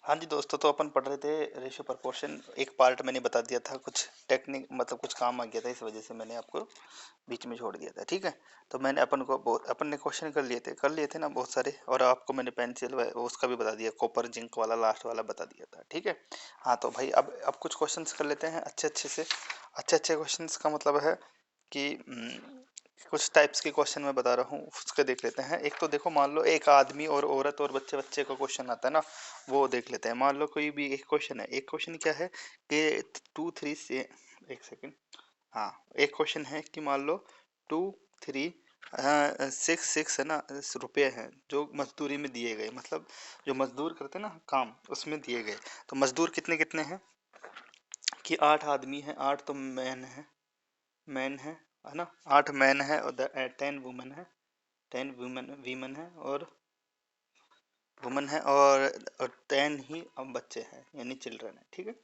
हाँ जी दोस्तों, तो अपन पढ़ रहे थे रेशियो प्रपोर्शन। एक पार्ट मैंने बता दिया था, कुछ टेक्निक मतलब कुछ काम आ गया था, इस वजह से मैंने आपको बीच में छोड़ दिया था। ठीक है, तो मैंने अपन ने क्वेश्चन कर लिए थे ना बहुत सारे, और आपको मैंने पेंसिल उसका भी बता दिया, कॉपर जिंक वाला लास्ट वाला बता दिया था। ठीक है, हाँ तो भाई अब कुछ क्वेश्चंस कर लेते हैं अच्छे अच्छे से। अच्छे अच्छे क्वेश्चंस का मतलब है कि कुछ टाइप्स के क्वेश्चन मैं बता रहा हूँ, उसके देख लेते हैं। एक तो देखो, मान लो एक आदमी और औरत और बच्चे बच्चे का क्वेश्चन आता है ना, वो देख लेते हैं। मान लो कोई भी एक क्वेश्चन है। एक क्वेश्चन क्या है कि टू थ्री से, एक सेकेंड, हाँ, एक क्वेश्चन है कि मान लो टू थ्री सिक्स सिक्स है ना, रुपये हैं जो मजदूरी में दिए गए, मतलब जो मजदूर करते हैं ना काम, उसमें दिए गए। तो मजदूर कितने कितने हैं कि 8 आदमी हैं, 8 तो मैन है ना, 8 मैन है और 10 वुमेन है, 10 वुमेन है और 10 ही अब बच्चे हैं, यानी चिल्ड्रन है। ठीक है,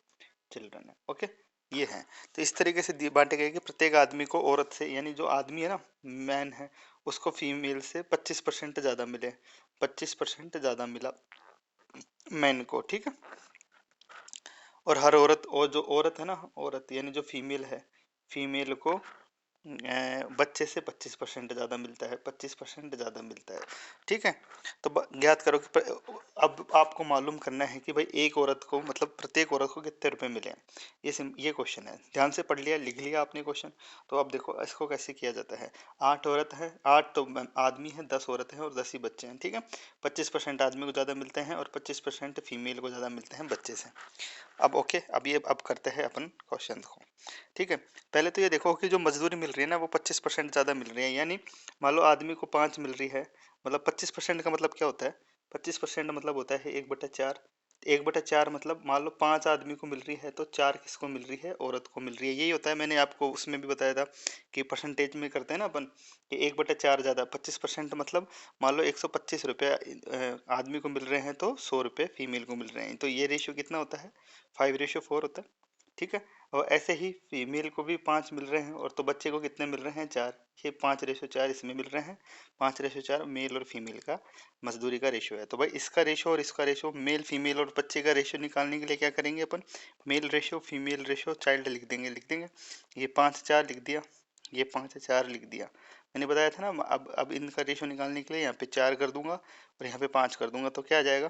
चिल्ड्रन है, ओके। ये है, तो इस तरीके से बांटे गए कि प्रत्येक आदमी को औरत से, यानी जो आदमी है ना, मैन है, उसको फीमेल से 25% ज़्यादा मिले, 25% ज़्यादा मिला मैन को। ठीक है, और हर औरत, और जो औरत है ना, औरत यानी जो फीमेल है, फीमेल को बच्चे से 25% ज़्यादा मिलता है, 25% ज़्यादा मिलता है। ठीक है, तो ज्ञात करो कि अब आपको मालूम करना है कि भाई एक औरत को, मतलब प्रत्येक औरत को कितने रुपए मिले। ये क्वेश्चन है, ध्यान से पढ़ लिया, लिख लिया आपने क्वेश्चन। तो अब देखो इसको कैसे किया जाता है। 8 औरत है, 8 तो आदमी है, 10 औरत है और 10 ही बच्चे हैं। ठीक है, 25% आदमी को ज़्यादा मिलते हैं और 25% फीमेल को ज़्यादा मिलते हैं बच्चे से। अब ओके, अब करते हैं अपन क्वेश्चन को। ठीक है, पहले तो ये देखो कि जो मजदूरी मिल रही है ना, वो 25% ज़्यादा मिल रही है। यानी मान लो आदमी को 5 मिल रही है, मतलब 25% का मतलब क्या होता है? 25% मतलब होता है 1/4। 1/4 मतलब मान लो 5 आदमी को मिल रही है, तो 4 किसको मिल रही है? औरत को मिल रही है। यही होता है, मैंने आपको उसमें भी बताया था कि परसेंटेज में करते हैं ना अपन, कि 1/4 ज़्यादा 25%, मतलब मान लो 125 रुपये आदमी को मिल रहे हैं, तो 100 रुपये फीमेल को मिल रहे हैं। तो ये रेशियो कितना होता है? 5:4 होता है। ठीक है, और ऐसे ही फीमेल को भी 5 मिल रहे हैं, और तो बच्चे को कितने मिल रहे हैं? 4। ये 5:4 इसमें मिल रहे हैं। 5:4 मेल और फीमेल का मजदूरी का रेशियो है। तो भाई इसका रेशियो और इसका रेशियो, मेल फीमेल और बच्चे का रेशियो निकालने के लिए क्या करेंगे अपन? Male ratio, female ratio, child लिख देंगे। ये 5:4 लिख दिया, ये 5:4 लिख दिया। मैंने बताया था ना, अब इनका रेशियो निकालने के लिए यहाँ पे 4 कर दूंगा और यहाँ पे 5 कर दूंगा, तो क्या आ जाएगा?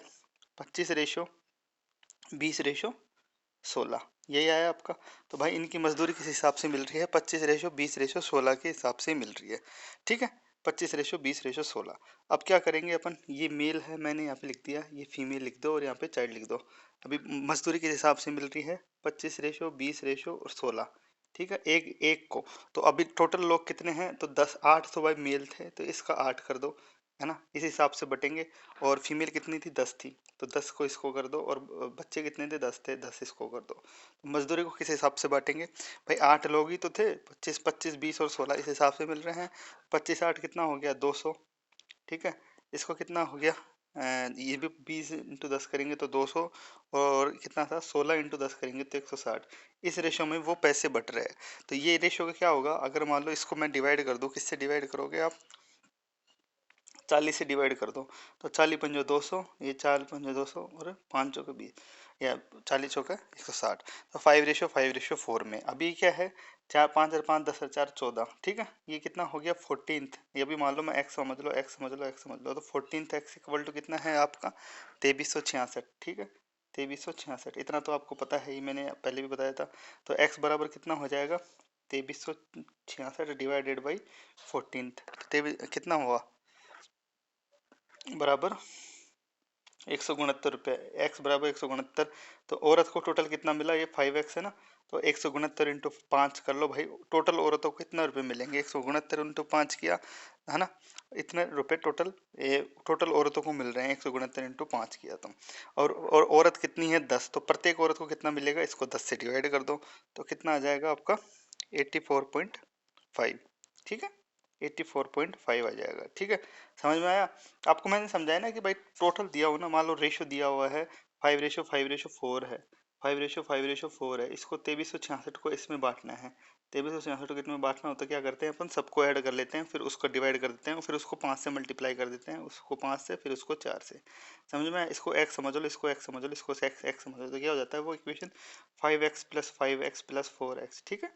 25:20:16। यही आया आपका। तो भाई इनकी मजदूरी किस हिसाब से मिल रही है? 25:20:16 के हिसाब से मिल रही है। ठीक है, 25:20:16। अब क्या करेंगे अपन? ये मेल है, मैंने यहाँ पे लिख दिया, ये फीमेल लिख दो और यहाँ पे चाइल्ड लिख दो। अभी मजदूरी किस हिसाब से मिल रही है? 25:20:16। ठीक है, एक एक को। तो अभी टोटल लोग कितने हैं? तो 10, 8 तो भाई मेल थे, तो इसका 8 कर दो, है ना, इस हिसाब से बटेंगे। और फीमेल कितनी थी? 10 थी, तो 10 को इसको कर दो, और बच्चे कितने थे? 10 थे, 10 इसको कर दो। तो मजदूरी को किस हिसाब से बांटेंगे? भाई 8 लोग ही तो थे, 25 25 20 और 16 इस हिसाब से मिल रहे हैं। 25 8 कितना हो गया? 200। ठीक है, इसको कितना हो गया? ये भी 20 × 10 करेंगे तो 200, और कितना था? 16 × 10 करेंगे तो 160। इस रेशो में वो पैसे बट रहे हैं। तो ये रेशो का क्या होगा? अगर मान लो इसको मैं डिवाइड कर दूं, किससे डिवाइड करोगे आप? 40 से डिवाइड कर दो, तो 40×5 200, ये 4×5 200 और 5×20, या 40×160। तो 5:4 में अभी क्या है? 4 5 और 5 10 और 4 14। ठीक है, ये कितना हो गया? 14th। ये भी मान लो, मैं एक्स समझ लो, एक्स समझ लो, एक्स समझ लो, तो 14th एक्स इक्वल टू कितना है आपका? 2366। ठीक है, 2366, इतना तो आपको पता है ही, मैंने पहले भी बताया था। तो एक्स बराबर कितना हो जाएगा? 2366 डिवाइडेड बाई 14th, कितना हुआ? बराबर 169 रुपये। एक्स बराबर 169। तो औरत को टोटल कितना मिला? ये 5x है ना, तो 169 × 5 कर लो भाई। टोटल औरतों को कितना रुपए मिलेंगे? 169 × 5 किया, है ना, इतने रुपए टोटल, ये टोटल औरतों को मिल रहे हैं। 169 × 5 किया तुम, और औरत कितनी है? 10। तो प्रत्येक औरत को कितना मिलेगा? इसको 10 से डिवाइड कर दो, तो कितना आ जाएगा आपका? 84.5। ठीक है, 84.5 आ जाएगा। ठीक है, समझ में आया? आपको मैंने समझाया ना कि भाई टोटल दिया हो ना, मान लो रेशो दिया हुआ है 5:4 है, 5:4 है। इसको 2366 को इसमें बांटना है। 2366 को इसमें बांटना हो तो क्या करते हैं अपन, सबको ऐड कर लेते हैं, फिर उसको डिवाइड कर देते हैं, फिर उसको 5 से मल्टीप्लाई कर देते हैं, उसको 5 से, फिर उसको 4 से। समझ में? इसको x समझ लो, इसको x समझ लो, इसको x समझ लो, तो क्या हो जाता है वो equation 5x plus 5x plus 4x। ठीक है,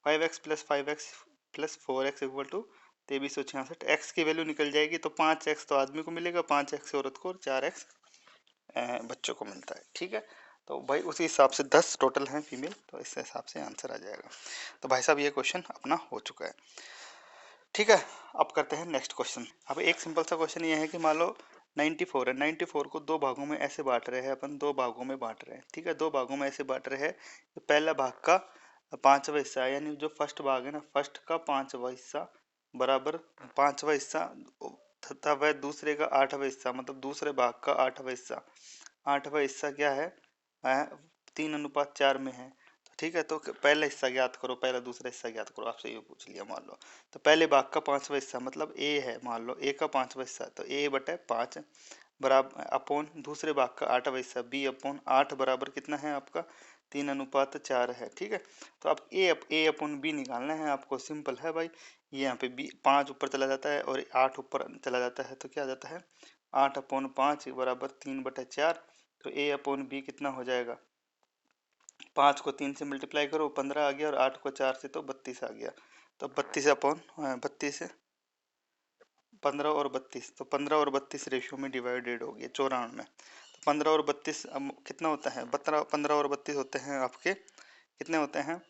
5x plus 5x plus 4x equal to 2366। x की वैल्यू निकल जाएगी तो 5x तो आदमी को मिलेगा, 5x औरत को, और 4x बच्चों को मिलता है। ठीक है, तो भाई उसी हिसाब से 10 टोटल हैं फीमेल, तो इस हिसाब से आंसर आ जाएगा। तो भाई साहब ये क्वेश्चन अपना हो चुका है। ठीक है, अब करते हैं नेक्स्ट क्वेश्चन। अब एक सिंपल सा क्वेश्चन ये है कि मान लो 94 है, 94 को दो भागों में ऐसे बांट रहे हैं अपन, दो भागों में बांट रहे हैं। ठीक है, दो भागों में ऐसे बांट रहे हैं, तो पहला भाग का 5वां हिस्सा है, यानी जो फर्स्ट भाग है ना, फर्स्ट का 5वां हिस्सा बराबर 5वां हिस्सा, तथा वह दूसरे का 8वां हिस्सा, मतलब दूसरे भाग का 8वां हिस्सा। 8वां हिस्सा क्या है, 3:4 में है। तो ठीक है, तो पहला हिस्सा ज्ञात करो, पहला दूसरा हिस्सा ज्ञात करो, आपसे ये पूछ लिया मान लो। तो पहले भाग का 5वां हिस्सा मतलब ए है, मान लो ए का 5वां हिस्सा, तो ए बटे 5 बराबर अपॉन दूसरे भाग का 8वां हिस्सा बी अपॉन 8 बराबर कितना है आपका, 3:4 है। ठीक है, तो अब ए अपॉन बी निकालना है आपको, सिंपल है भाई। ये यहाँ पे बी 5 ऊपर चला जाता है और 8 ऊपर चला जाता है, तो क्या आ जाता है 8/5 बराबर 3/4। तो ए अपॉन बी कितना हो जाएगा, 5 को 3 से मल्टीप्लाई करो 15 आ गया, और 8 को 4 से तो 32 आ गया। तो 32 है 15 और 32, तो 15 और 32 रेशियो में डिवाइडेड हो गया 94 में। तो 15 और 32 कितना होता है, 15 और 32 होते हैं आपके, कितने होते हैं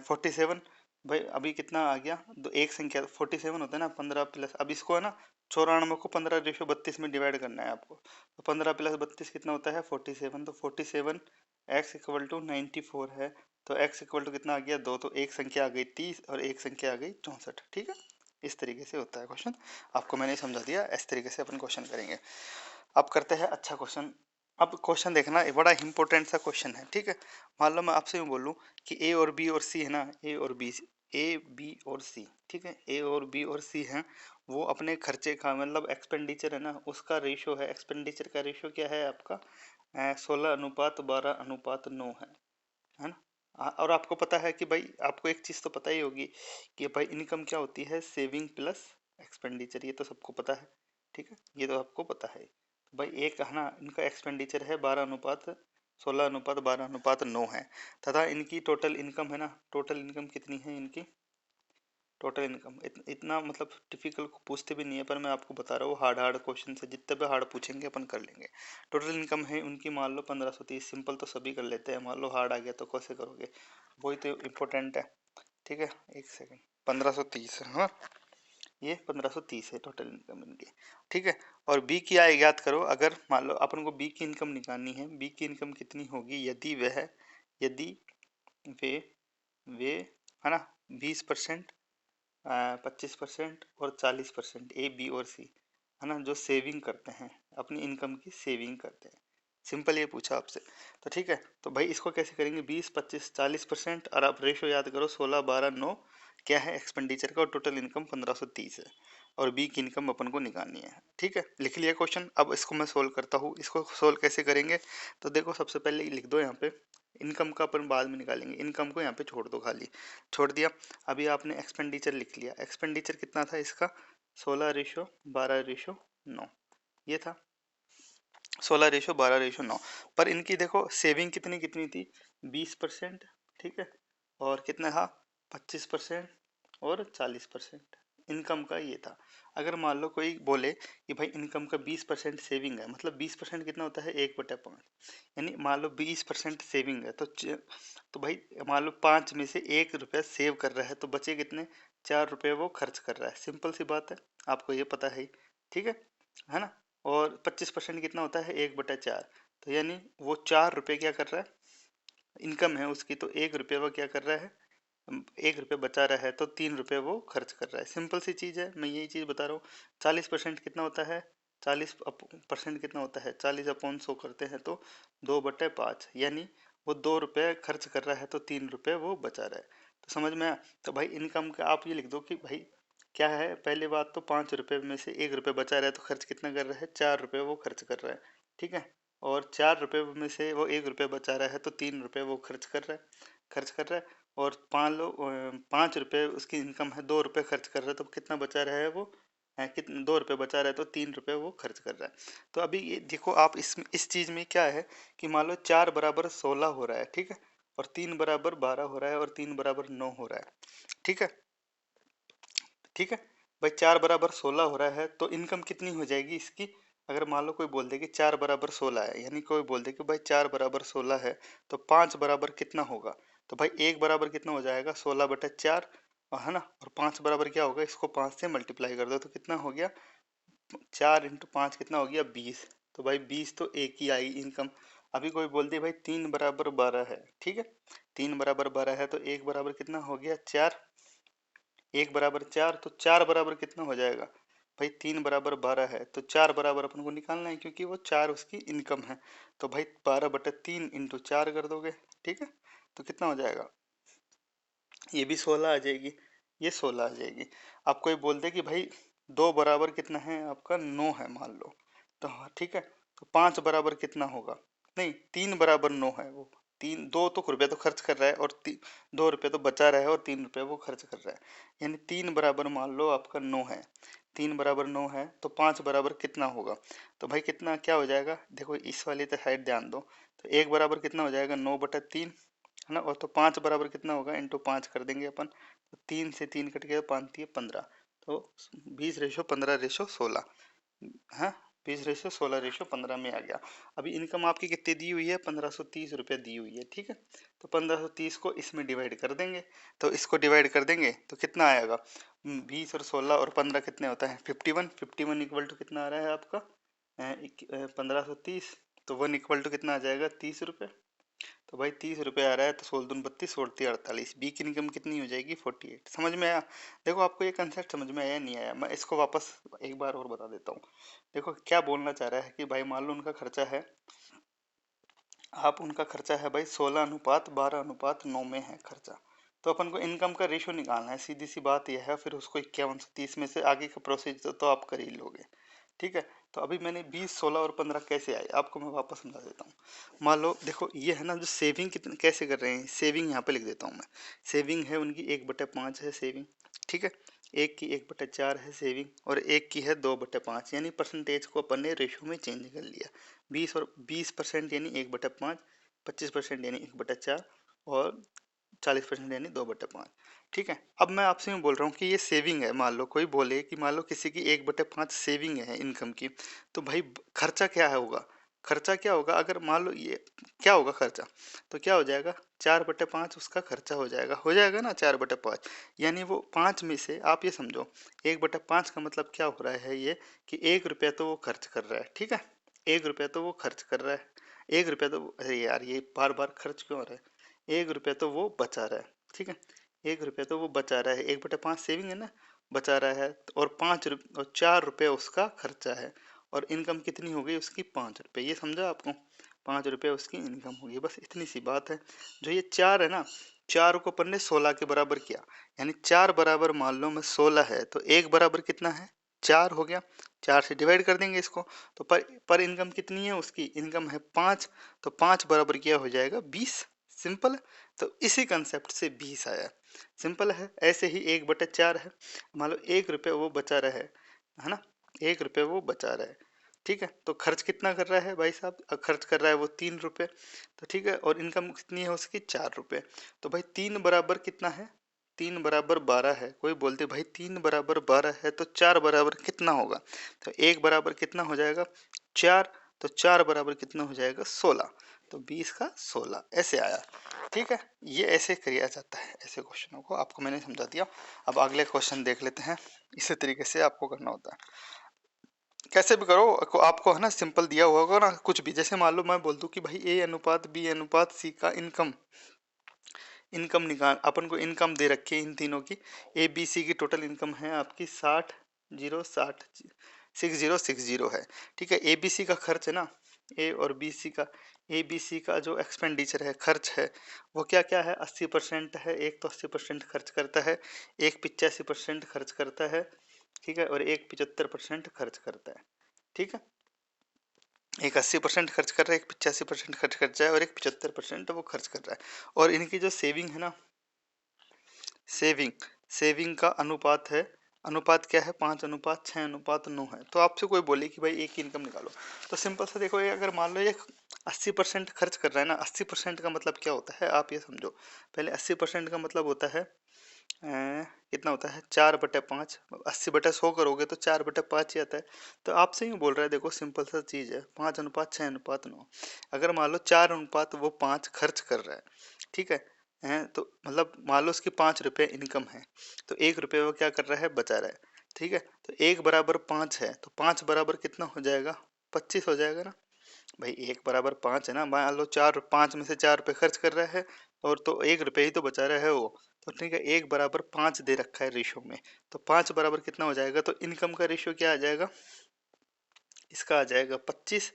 47। भाई अभी कितना आ गया, तो एक संख्या 47 होता है ना, 15 प्लस, अब इसको है ना 94 को 15/32 में डिवाइड करना है आपको। तो 15 प्लस 32 कितना होता है 47, तो 47 x इक्वल टू 94 है। तो x इक्वल टू कितना आ गया 2, तो एक संख्या आ गई 30 और एक संख्या आ गई 64। ठीक है, इस तरीके से होता है क्वेश्चन, आपको मैंने समझा दिया, इस तरीके से अपन क्वेश्चन करेंगे। अब करते हैं अच्छा क्वेश्चन। अब क्वेश्चन देखना, ये बड़ा इंपॉर्टेंट सा क्वेश्चन है। ठीक है, मान लो मैं आपसे यूँ बोलूँ कि ए और बी और सी है ना, ए बी और सी, ठीक है, ए और बी और सी हैं, वो अपने खर्चे का मतलब एक्सपेंडिचर है ना, उसका रेशो है, एक्सपेंडिचर का रेशो क्या है आपका 16:12:9 है ना। और आपको पता है कि भाई, आपको एक चीज़ तो पता ही होगी कि भाई इनकम क्या होती है, सेविंग प्लस एक्सपेंडिचर, ये तो सबको पता है। ठीक है, ये तो आपको पता है। तो भाई एक है ना, इनका एक्सपेंडिचर है 16:12:9 है, तथा इनकी टोटल इनकम है ना, टोटल इनकम कितनी है इनकी, टोटल इनकम इतना मतलब डिफिकल्ट पूछते भी नहीं है, पर मैं आपको बता रहा हूँ, हार्ड क्वेश्चन से जितने भी हार्ड पूछेंगे अपन कर लेंगे। टोटल इनकम है उनकी मान लो 1530, सिंपल तो सभी कर लेते हैं, मान लो हार्ड आ गया तो कैसे करोगे, वही तो इम्पोर्टेंट है। ठीक है, एक सेकेंड, 1530, हाँ ये 1530 है टोटल इनकम इनकी। ठीक है, और बी की आय ज्ञात करो, अगर मान लो अपन को बी की इनकम निकालनी है, बी की इनकम कितनी होगी, यदि वे है ना 20%, 25% और 40%, ए बी और सी है ना, जो सेविंग करते हैं, अपनी इनकम की सेविंग करते हैं। सिंपल ये पूछा आपसे, तो ठीक है, तो भाई इसको कैसे करेंगे, 20, 25, 40%, और आप रेशो याद करो 16:12:9 क्या है एक्सपेंडिचर का, और टोटल इनकम 1530 है, और बी की इनकम अपन को निकालनी है। ठीक है, लिख लिया क्वेश्चन। अब इसको मैं सोल्व करता हूँ, इसको सोल्व कैसे करेंगे, तो देखो सबसे पहले लिख दो यहाँ पे, इनकम का अपन बाद में निकालेंगे, इनकम को यहाँ पे छोड़ दो, खाली छोड़ दिया। अभी आपने एक्सपेंडिचर लिख लिया, एक्सपेंडिचर कितना था इसका 16:12:9, ये था 16:12:9। पर इनकी देखो सेविंग कितनी कितनी थी 20%, ठीक है, और कितना था 25% और 40% इनकम का ये था। अगर मान लो कोई बोले कि भाई इनकम का 20% सेविंग है, मतलब 20% कितना होता है 1/5, यानी मान लो 20% सेविंग है, तो भाई मान लो 5 में से 1 रुपया सेव कर रहा है, तो बचे कितने 4 रुपये वो खर्च कर रहा है, सिंपल सी बात है, आपको ये पता है ही। ठीक है ना, और 25% कितना होता है 1/4, तो यानी वो 4 रुपये क्या कर रहा है, इनकम है उसकी, तो 1 रुपये वो क्या कर रहा है, 1 रुपये बचा रहा है, तो 3 रुपये वो खर्च कर रहा है, सिंपल सी चीज़ है, मैं यही चीज़ बता रहा हूँ। 40% कितना होता है, 40% कितना होता है, 40/100 करते हैं तो 2/5, यानी वो 2 रुपये खर्च कर रहा है, तो 3 रुपये वो बचा रहा है। तो समझ में आया, तो भाई इनकम का आप ये लिख दो कि भाई क्या है, पहली बात तो 5 रुपये में से 1 रुपये बचा रहा है, तो खर्च कितना कर रहा है 4 रुपये वो खर्च कर रहा है। ठीक है, और 4 रुपये में से वो 1 रुपये बचा रहा है तो 3 रुपये वो खर्च कर रहा है। और 5 रुपये उसकी इनकम है, 2 रुपये खर्च कर रहा है, तो कितना बचा रहा है वो है, कितना 2 रुपये बचा रहा है तो 3 रुपये वो खर्च कर रहा है। तो अभी ये देखो आप इस चीज़ में क्या है कि मान लो 4 बराबर 16 हो रहा है, ठीक है, और 3 बराबर 12 हो रहा है, और 3 बराबर 9 हो रहा है, ठीक है, ठीक है। भाई 4 बराबर 16 हो रहा है तो इनकम कितनी हो जाएगी इसकी। अगर मान लो कोई बोल दे कि 4 बराबर 16 है, यानी कोई बोल दे कि भाई 4 बराबर 16 है, तो 5 बराबर कितना होगा। तो भाई 1 बराबर कितना हो जाएगा, 16/4, है ना, और 5 बराबर क्या होगा, इसको 5 से मल्टीप्लाई कर दो तो कितना हो गया, 4 × 5 कितना हो गया, 20। तो भाई 20 तो एक ही आई इनकम। अभी कोई बोल दे भाई 3 बराबर 12 है, ठीक है, 3 बराबर 12 है, तो 1 बराबर कितना हो गया, 4, 1 बराबर 4, तो 4 बराबर कितना हो जाएगा, भाई 3 बराबर 12 है, तो 4 बराबर अपन को निकालना है क्योंकि वो 4 उसकी इनकम है। तो भाई 12/3 इंटू 4 कर दोगे, ठीक है, तो कितना हो जाएगा, ये भी 16 आ जाएगी, ये 16 आ जाएगी। आप कोई बोल दे कि भाई 2 बराबर कितना है आपका, 9 है मान लो, तो हाँ ठीक है, तो 5 बराबर कितना होगा, नहीं 3 बराबर 9 है वो, 2 रुपये तो खर्च कर रहा है, और 2 रुपये तो बचा रहा है, और 3 रुपये वो खर्च कर रहा है, यानी 3 बराबर मान लो आपका 9 है, 3 बराबर 9 है, तो 5 बराबर कितना होगा। तो भाई कितना क्या हो जाएगा, देखो इस वाली तो साइड ध्यान दो, तो 1 बराबर कितना हो जाएगा, 9/3, है ना, और तो 5 बराबर कितना होगा, इंटू 5 कर देंगे अपन, तो 3 से 3 कट गया, 5×3 = 15, तो 20:15:16, हाँ, 20:16:15 में आ गया। अभी इनकम आपकी कितनी दी हुई है, 1530 रुपये दी हुई है, ठीक है, तो 1530 को इसमें डिवाइड कर देंगे, तो इसको डिवाइड कर देंगे तो कितना आएगा, 20 और 16 और 15 कितने होता है, 51, 51 इक्वल टू कितना आ रहा है आपका, 1530, तो 1 इक्वल टू कितना आ जाएगा, 30 रुपये। तो भाई 30 रुपये आ रहा है, तो 16×2 = 32, 16×3 = 48, बी की इनकम कितनी हो जाएगी, 48। समझ में आया। देखो आपको ये कंसेप्ट समझ में आया नहीं आया, मैं इसको वापस एक बार और बता देता हूँ। देखो क्या बोलना चाह रहा है कि भाई मान लो उनका खर्चा है, उनका खर्चा है भाई 16:12:9 में है खर्चा, तो अपन को इनकम का रेशो निकालना है, सीधी सी बात यह है, फिर उसको 5130 में से आगे का प्रोसीजर तो आप कर ही लोगे, ठीक है। तो अभी मैंने 20, 16 और 15 कैसे आए आपको मैं वापस समझा देता हूँ। मान लो देखो ये है ना, जो सेविंग कितने कैसे कर रहे हैं, सेविंग यहाँ पे लिख देता हूँ मैं, सेविंग है उनकी 1/5 है सेविंग, ठीक है, एक की 1/4 है सेविंग, और एक की है 2/5, यानी परसेंटेज को अपन ने रेशो में चेंज कर लिया, 20% यानी 1/5, 25% यानी 1/4, और 40% यानी 2/5, ठीक है। अब मैं आपसे यूँ बोल रहा हूँ कि ये सेविंग है, मान लो कोई बोले कि मान लो किसी की 1/5 सेविंग है इनकम की, तो भाई खर्चा क्या है होगा, खर्चा क्या होगा, अगर मान लो ये क्या होगा खर्चा, तो क्या हो जाएगा, 4/5 उसका खर्चा हो जाएगा ना, 4/5, यानी वो 5 में से आप ये समझो, 1/5 का मतलब क्या हो रहा है ये, कि 1 रुपया तो वो खर्च कर रहा है, ठीक है, 1 रुपया तो वो खर्च कर रहा है, 1 रुपया तो अरे यार ये बार बार खर्च क्यों हो रहा है, 1 रुपया तो वो बचा रहा है, ठीक है, 1 रुपया तो वो बचा रहा है, 1/5 सेविंग है ना, बचा रहा है, और 4 रुपये उसका खर्चा है, और इनकम कितनी हो गई उसकी, 5 रुपये, ये समझा आपको, 5 रुपये उसकी इनकम होगी, बस इतनी सी बात है। जो ये 4 है ना, 4 को अपन ने 16 के बराबर किया, यानी 4 बराबर मान लो मैं 16 है, तो 1 बराबर कितना है, 4 हो गया, 4 से डिवाइड कर देंगे इसको, तो पर इनकम कितनी है उसकी, इनकम है 5, तो 5 बराबर क्या हो जाएगा, 20, सिंपल है। तो इसी कंसेप्ट से 20 आया, सिंपल है। ऐसे ही 1/4 है, मान लो 1 रुपये वो बचा रहा है ना, 1 रुपये वो बचा रहा है, ठीक है, तो खर्च कितना कर रहा है भाई साहब, खर्च कर रहा है वो 3 रुपये, तो ठीक है, और इनकम कितनी है उसकी, 4 रुपये, तो भाई 3 बराबर कितना है, 3 बराबर 12 है, कोई बोलते भाई 3 बराबर 12 है तो 4 बराबर कितना होगा, तो 1 बराबर कितना हो जाएगा, 4, तो 4 बराबर कितना हो जाएगा, 16, तो 20 का 16 ऐसे आया, ठीक है। ये ऐसे किया जाता है, ऐसे क्वेश्चनों को आपको मैंने समझा दिया। अब अगले क्वेश्चन देख लेते हैं, इसी तरीके से आपको करना होता है, कैसे भी करो, आपको है ना सिंपल दिया हुआ होगा ना कुछ भी, जैसे मान लो मैं बोल दूं कि भाई A/B/C का इनकम, निकाल, अपन को इनकम दे रखी है इन तीनों की, ABC की टोटल इनकम है आपकी 60 है, ठीक है। ABC का खर्च है ना, ए और बी सी का, ABC का जो एक्सपेंडिचर है, खर्च है, वो क्या क्या है, 80% है, एक तो 80% खर्च करता है, एक 85% खर्च करता है, ठीक है, और एक 75% खर्च करता है, ठीक है। एक 80% खर्च कर रहा है, एक 85% खर्च कर रहा है और एक 75% वो खर्च कर रहा है। और इनकी जो सेविंग है ना, सेविंग सेविंग का अनुपात है, अनुपात क्या है, 5:6:9 है। तो आपसे कोई बोले कि भाई एक इनकम निकालो, तो सिंपल सा देखो, ये अगर मान लो ये 80% खर्च कर रहा है ना, 80% का मतलब क्या होता है आप ये समझो। पहले 80% का मतलब होता है कितना होता है, 4/5। 80/100 करोगे तो 4/5 ही आता है। तो आपसे ही बोल रहा है, देखो सिंपल सा चीज़ है, 5:6:9। अगर मान लो 4:5 खर्च कर रहा है, ठीक है तो मतलब मान लो उसकी 5 रुपये इनकम है, तो 1 रुपये वो क्या कर रहा है, बचा रहा है। ठीक है, तो 1 = 5 है, तो 5 कितना हो जाएगा, 25 हो जाएगा ना भाई। 1 = 5 है ना, मान लो 5 में से 4 रुपये खर्च कर रहा है, और तो 1 रुपये ही तो बचा रहा है वो। तो ठीक है, 1 = 5 दे रखा है रेशो में, तो 5 बराबर कितना हो जाएगा, तो इनकम का रेशो क्या आ जाएगा, इसका आ जाएगा 25।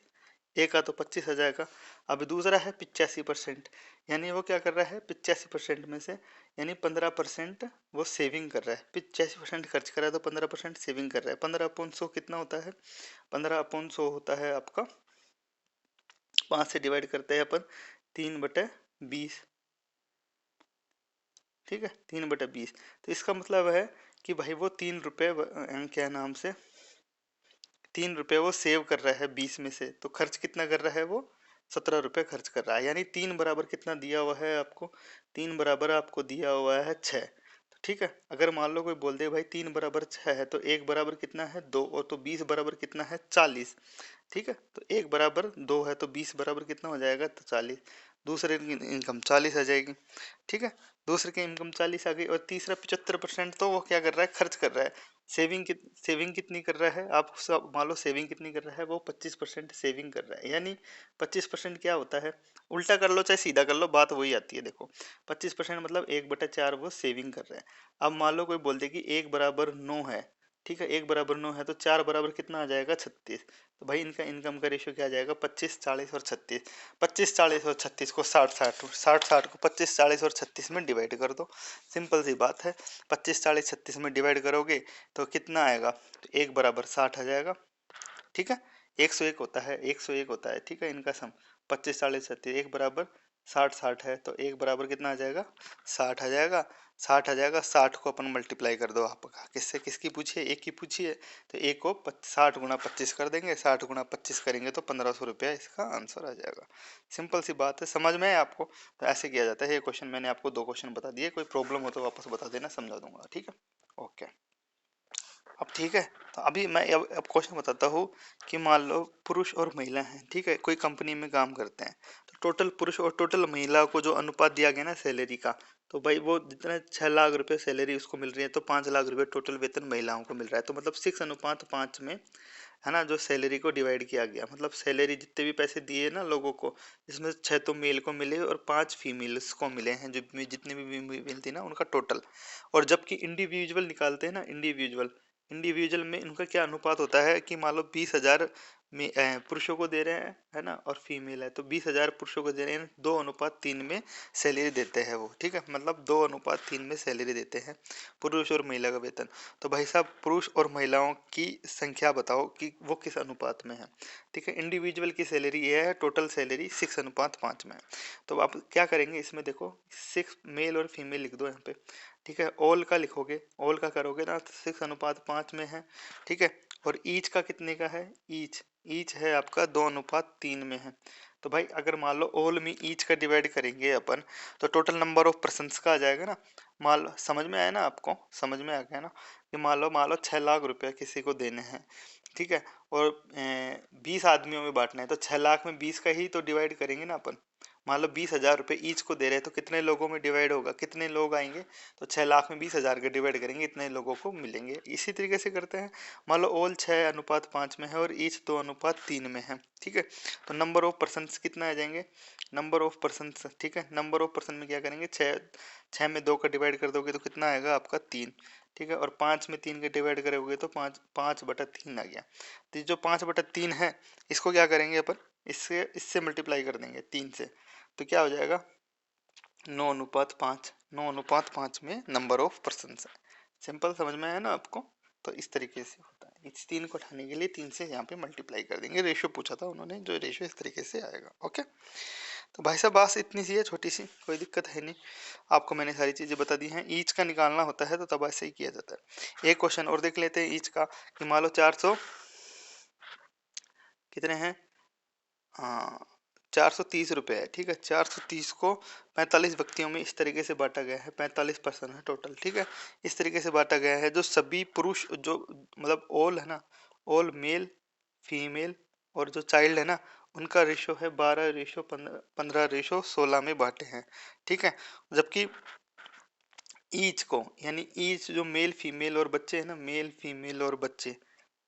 ए का तो 25 आ जाएगा। अब दूसरा है 85%, यानी वो क्या कर रहा है, 85% में से यानी 15% वो सेविंग कर रहा है। 85% खर्च कर रहा है तो 15% सेविंग कर रहा है। 15/100 कितना होता है, 15/100 होता है आपका, 5 से डिवाइड करते हैं अपन, 3/20। ठीक है, 3/20। तो इसका मतलब है कि भाई वो 3 रुपये क्या नाम से, 3 रुपये वो सेव कर रहा है 20 में से, तो खर्च कितना कर रहा है वो, 17 रुपये खर्च कर रहा है। यानी 3 कितना दिया हुआ है आपको, 3 आपको दिया हुआ है 6। तो ठीक है, अगर मान लो कोई बोल दे भाई 3 6 है, तो 1 कितना है, 2, और तो 20 कितना है, 40। ठीक है, तो 1 2 है, तो 20 कितना हो जाएगा, तो 40। दूसरे की इनकम 40 आ जाएगी। ठीक है, दूसरे की इनकम 40 आ गई, और तीसरा 75% तो वो क्या कर रहा है, खर्च कर रहा है। सेविंग कितनी कर रहा है, आप सब मान लो सेविंग कितनी कर रहा है, वो 25% सेविंग कर रहा है। यानी 25% क्या होता है, उल्टा कर लो चाहे सीधा कर लो, बात वही आती है। देखो 25% मतलब 1/4 वो सेविंग कर रहा है। अब मान लो कोई बोल दे कि 1 = 9 है, ठीक है, 1 = 9 है, तो 4 कितना आ जाएगा, 36। तो भाई इनका इनकम का रेशियो क्या आ जाएगा, 25 40 और 36। 25 40 और 36 को 60 60 60 60 को 25 40 और 36 में डिवाइड कर दो। सिंपल सी बात है, 25 40 36 में डिवाइड करोगे तो कितना आएगा, तो 1 = 60 आ जाएगा। ठीक है, 101 होता है, 101 होता है। ठीक है, इनका सम 25 40 36, 1 = 60 60 है, तो 1 कितना आ जाएगा, 60 आ जाएगा। 60 आ जाएगा, 60 को अपन मल्टीप्लाई कर दो, आप किससे किसकी पूछिए, एक की पूछिए, तो एक को 60 × 25 कर देंगे, 60 × 25 करेंगे तो 1500 रुपया इसका आंसर आ जाएगा। सिंपल सी बात है, समझ में है आपको। तो ऐसे किया जाता है ये क्वेश्चन, मैंने आपको 2 क्वेश्चन बता दिए, कोई प्रॉब्लम हो तो वापस बता देना, समझा दूंगा। ठीक है, ओके। अब ठीक है, तो अभी मैं अब क्वेश्चन बताता हूँ कि मान लो पुरुष और महिला हैं, ठीक है, कोई कंपनी में काम करते हैं, तो टोटल पुरुष और टोटल महिला को जो अनुपात दिया गया ना सैलरी का, तो भाई वो जितना 6 लाख रुपए सैलरी उसको मिल रही है, तो 5 लाख रुपए टोटल वेतन महिलाओं को मिल रहा है। तो मतलब 6:5 में है ना, जो सैलरी को डिवाइड किया गया, मतलब सैलरी जितने भी पैसे दिए ना लोगों को, इसमें 6 तो मेल को मिले और 5 फीमेल्स को मिले हैं, जो जितनी भी फीमेल थी ना उनका टोटल। और जबकि इंडिविजुअल निकालते हैं ना, इंडिविजुअल इंडिविजुअल में इनका क्या अनुपात होता है कि मान लो 20,000 में पुरुषों को दे रहे हैं, है ना, और फीमेल है, तो 20,000 पुरुषों को दे रहे हैं, 2:3 में सैलरी देते हैं वो। ठीक है, मतलब 2:3 में सैलरी देते हैं पुरुष और महिला का वेतन। तो भाई साहब पुरुष और महिलाओं की संख्या बताओ कि वो किस अनुपात में है। ठीक है, इंडिविजुअल की सैलरी ये है, टोटल सैलरी 6:5 में है। तो आप क्या करेंगे इसमें, देखो 6 मेल और फीमेल लिख दो यहाँ पे। ठीक है, ऑल का लिखोगे, ऑल का करोगे ना तो 6:5 में है। ठीक है, और ईच का कितने का है, ईच ईच है आपका 2:3 में है। तो भाई अगर मान लो ऑल में ईच का डिवाइड करेंगे अपन, तो टोटल नंबर ऑफ पर्सन्स का आ जाएगा ना। मान लो, समझ में आया ना आपको, समझ में आ गया ना, कि मान लो 6 लाख रुपए किसी को देने हैं। ठीक है, और 20 आदमियों में बांटना है, तो 6 लाख में 20 का ही तो डिवाइड करेंगे ना अपन। मान लो 20,000 रुपये ईच को दे रहे हैं, तो कितने लोगों में डिवाइड होगा, कितने लोग आएंगे, तो 6 लाख में 20,000 के डिवाइड करेंगे, इतने लोगों को मिलेंगे। इसी तरीके से करते हैं। मान लो ऑल 6:5 में है और ईच 2:3 में है। ठीक है, तो नंबर ऑफ पर्सन कितना आ जाएंगे, नंबर ऑफ पर्सन। ठीक है, नंबर ऑफ पर्सन में क्या करेंगे, 6 में 2 का डिवाइड कर दोगे तो कितना आएगा आपका 3। ठीक है, और 5 में 3 का डिवाइड करोगे तो 5/3 आ गया। तो ये जो 5/3 है, इसको क्या करेंगे अपन, इससे इससे मल्टीप्लाई कर देंगे 3 से, तो क्या हो जाएगा 9:5। 9:5 में नंबर ऑफ पर्सन है। सिंपल, समझ में आया ना आपको। तो इस तरीके से होता है। इस 3 को उठाने के लिए 3 से यहाँ पे मल्टीप्लाई कर देंगे। रेशियो पूछा था उन्होंने, जो रेशियो इस तरीके से आएगा। ओके, तो भाई साहब बात इतनी सी है, छोटी सी, कोई दिक्कत है नहीं। आपको मैंने सारी चीज़ें बता दी हैं। ईच का निकालना होता है तो तब ऐसे ही किया जाता है। एक क्वेश्चन और देख लेते हैं ईच का, कि मान लो 400 कितने हैं, हाँ 430 रुपये है, ठीक है। 430 को 45 व्यक्तियों में इस तरीके से बांटा गया है, 45% है टोटल, ठीक है। इस तरीके से बांटा गया है, जो सभी पुरुष, जो मतलब ऑल है ना, ऑल मेल फीमेल और जो चाइल्ड है ना, उनका रेशो है 12:15:16 में बांटे हैं, ठीक है। जबकि ईच को, यानी ईच जो मेल फीमेल और बच्चे हैं ना, मेल फीमेल और बच्चे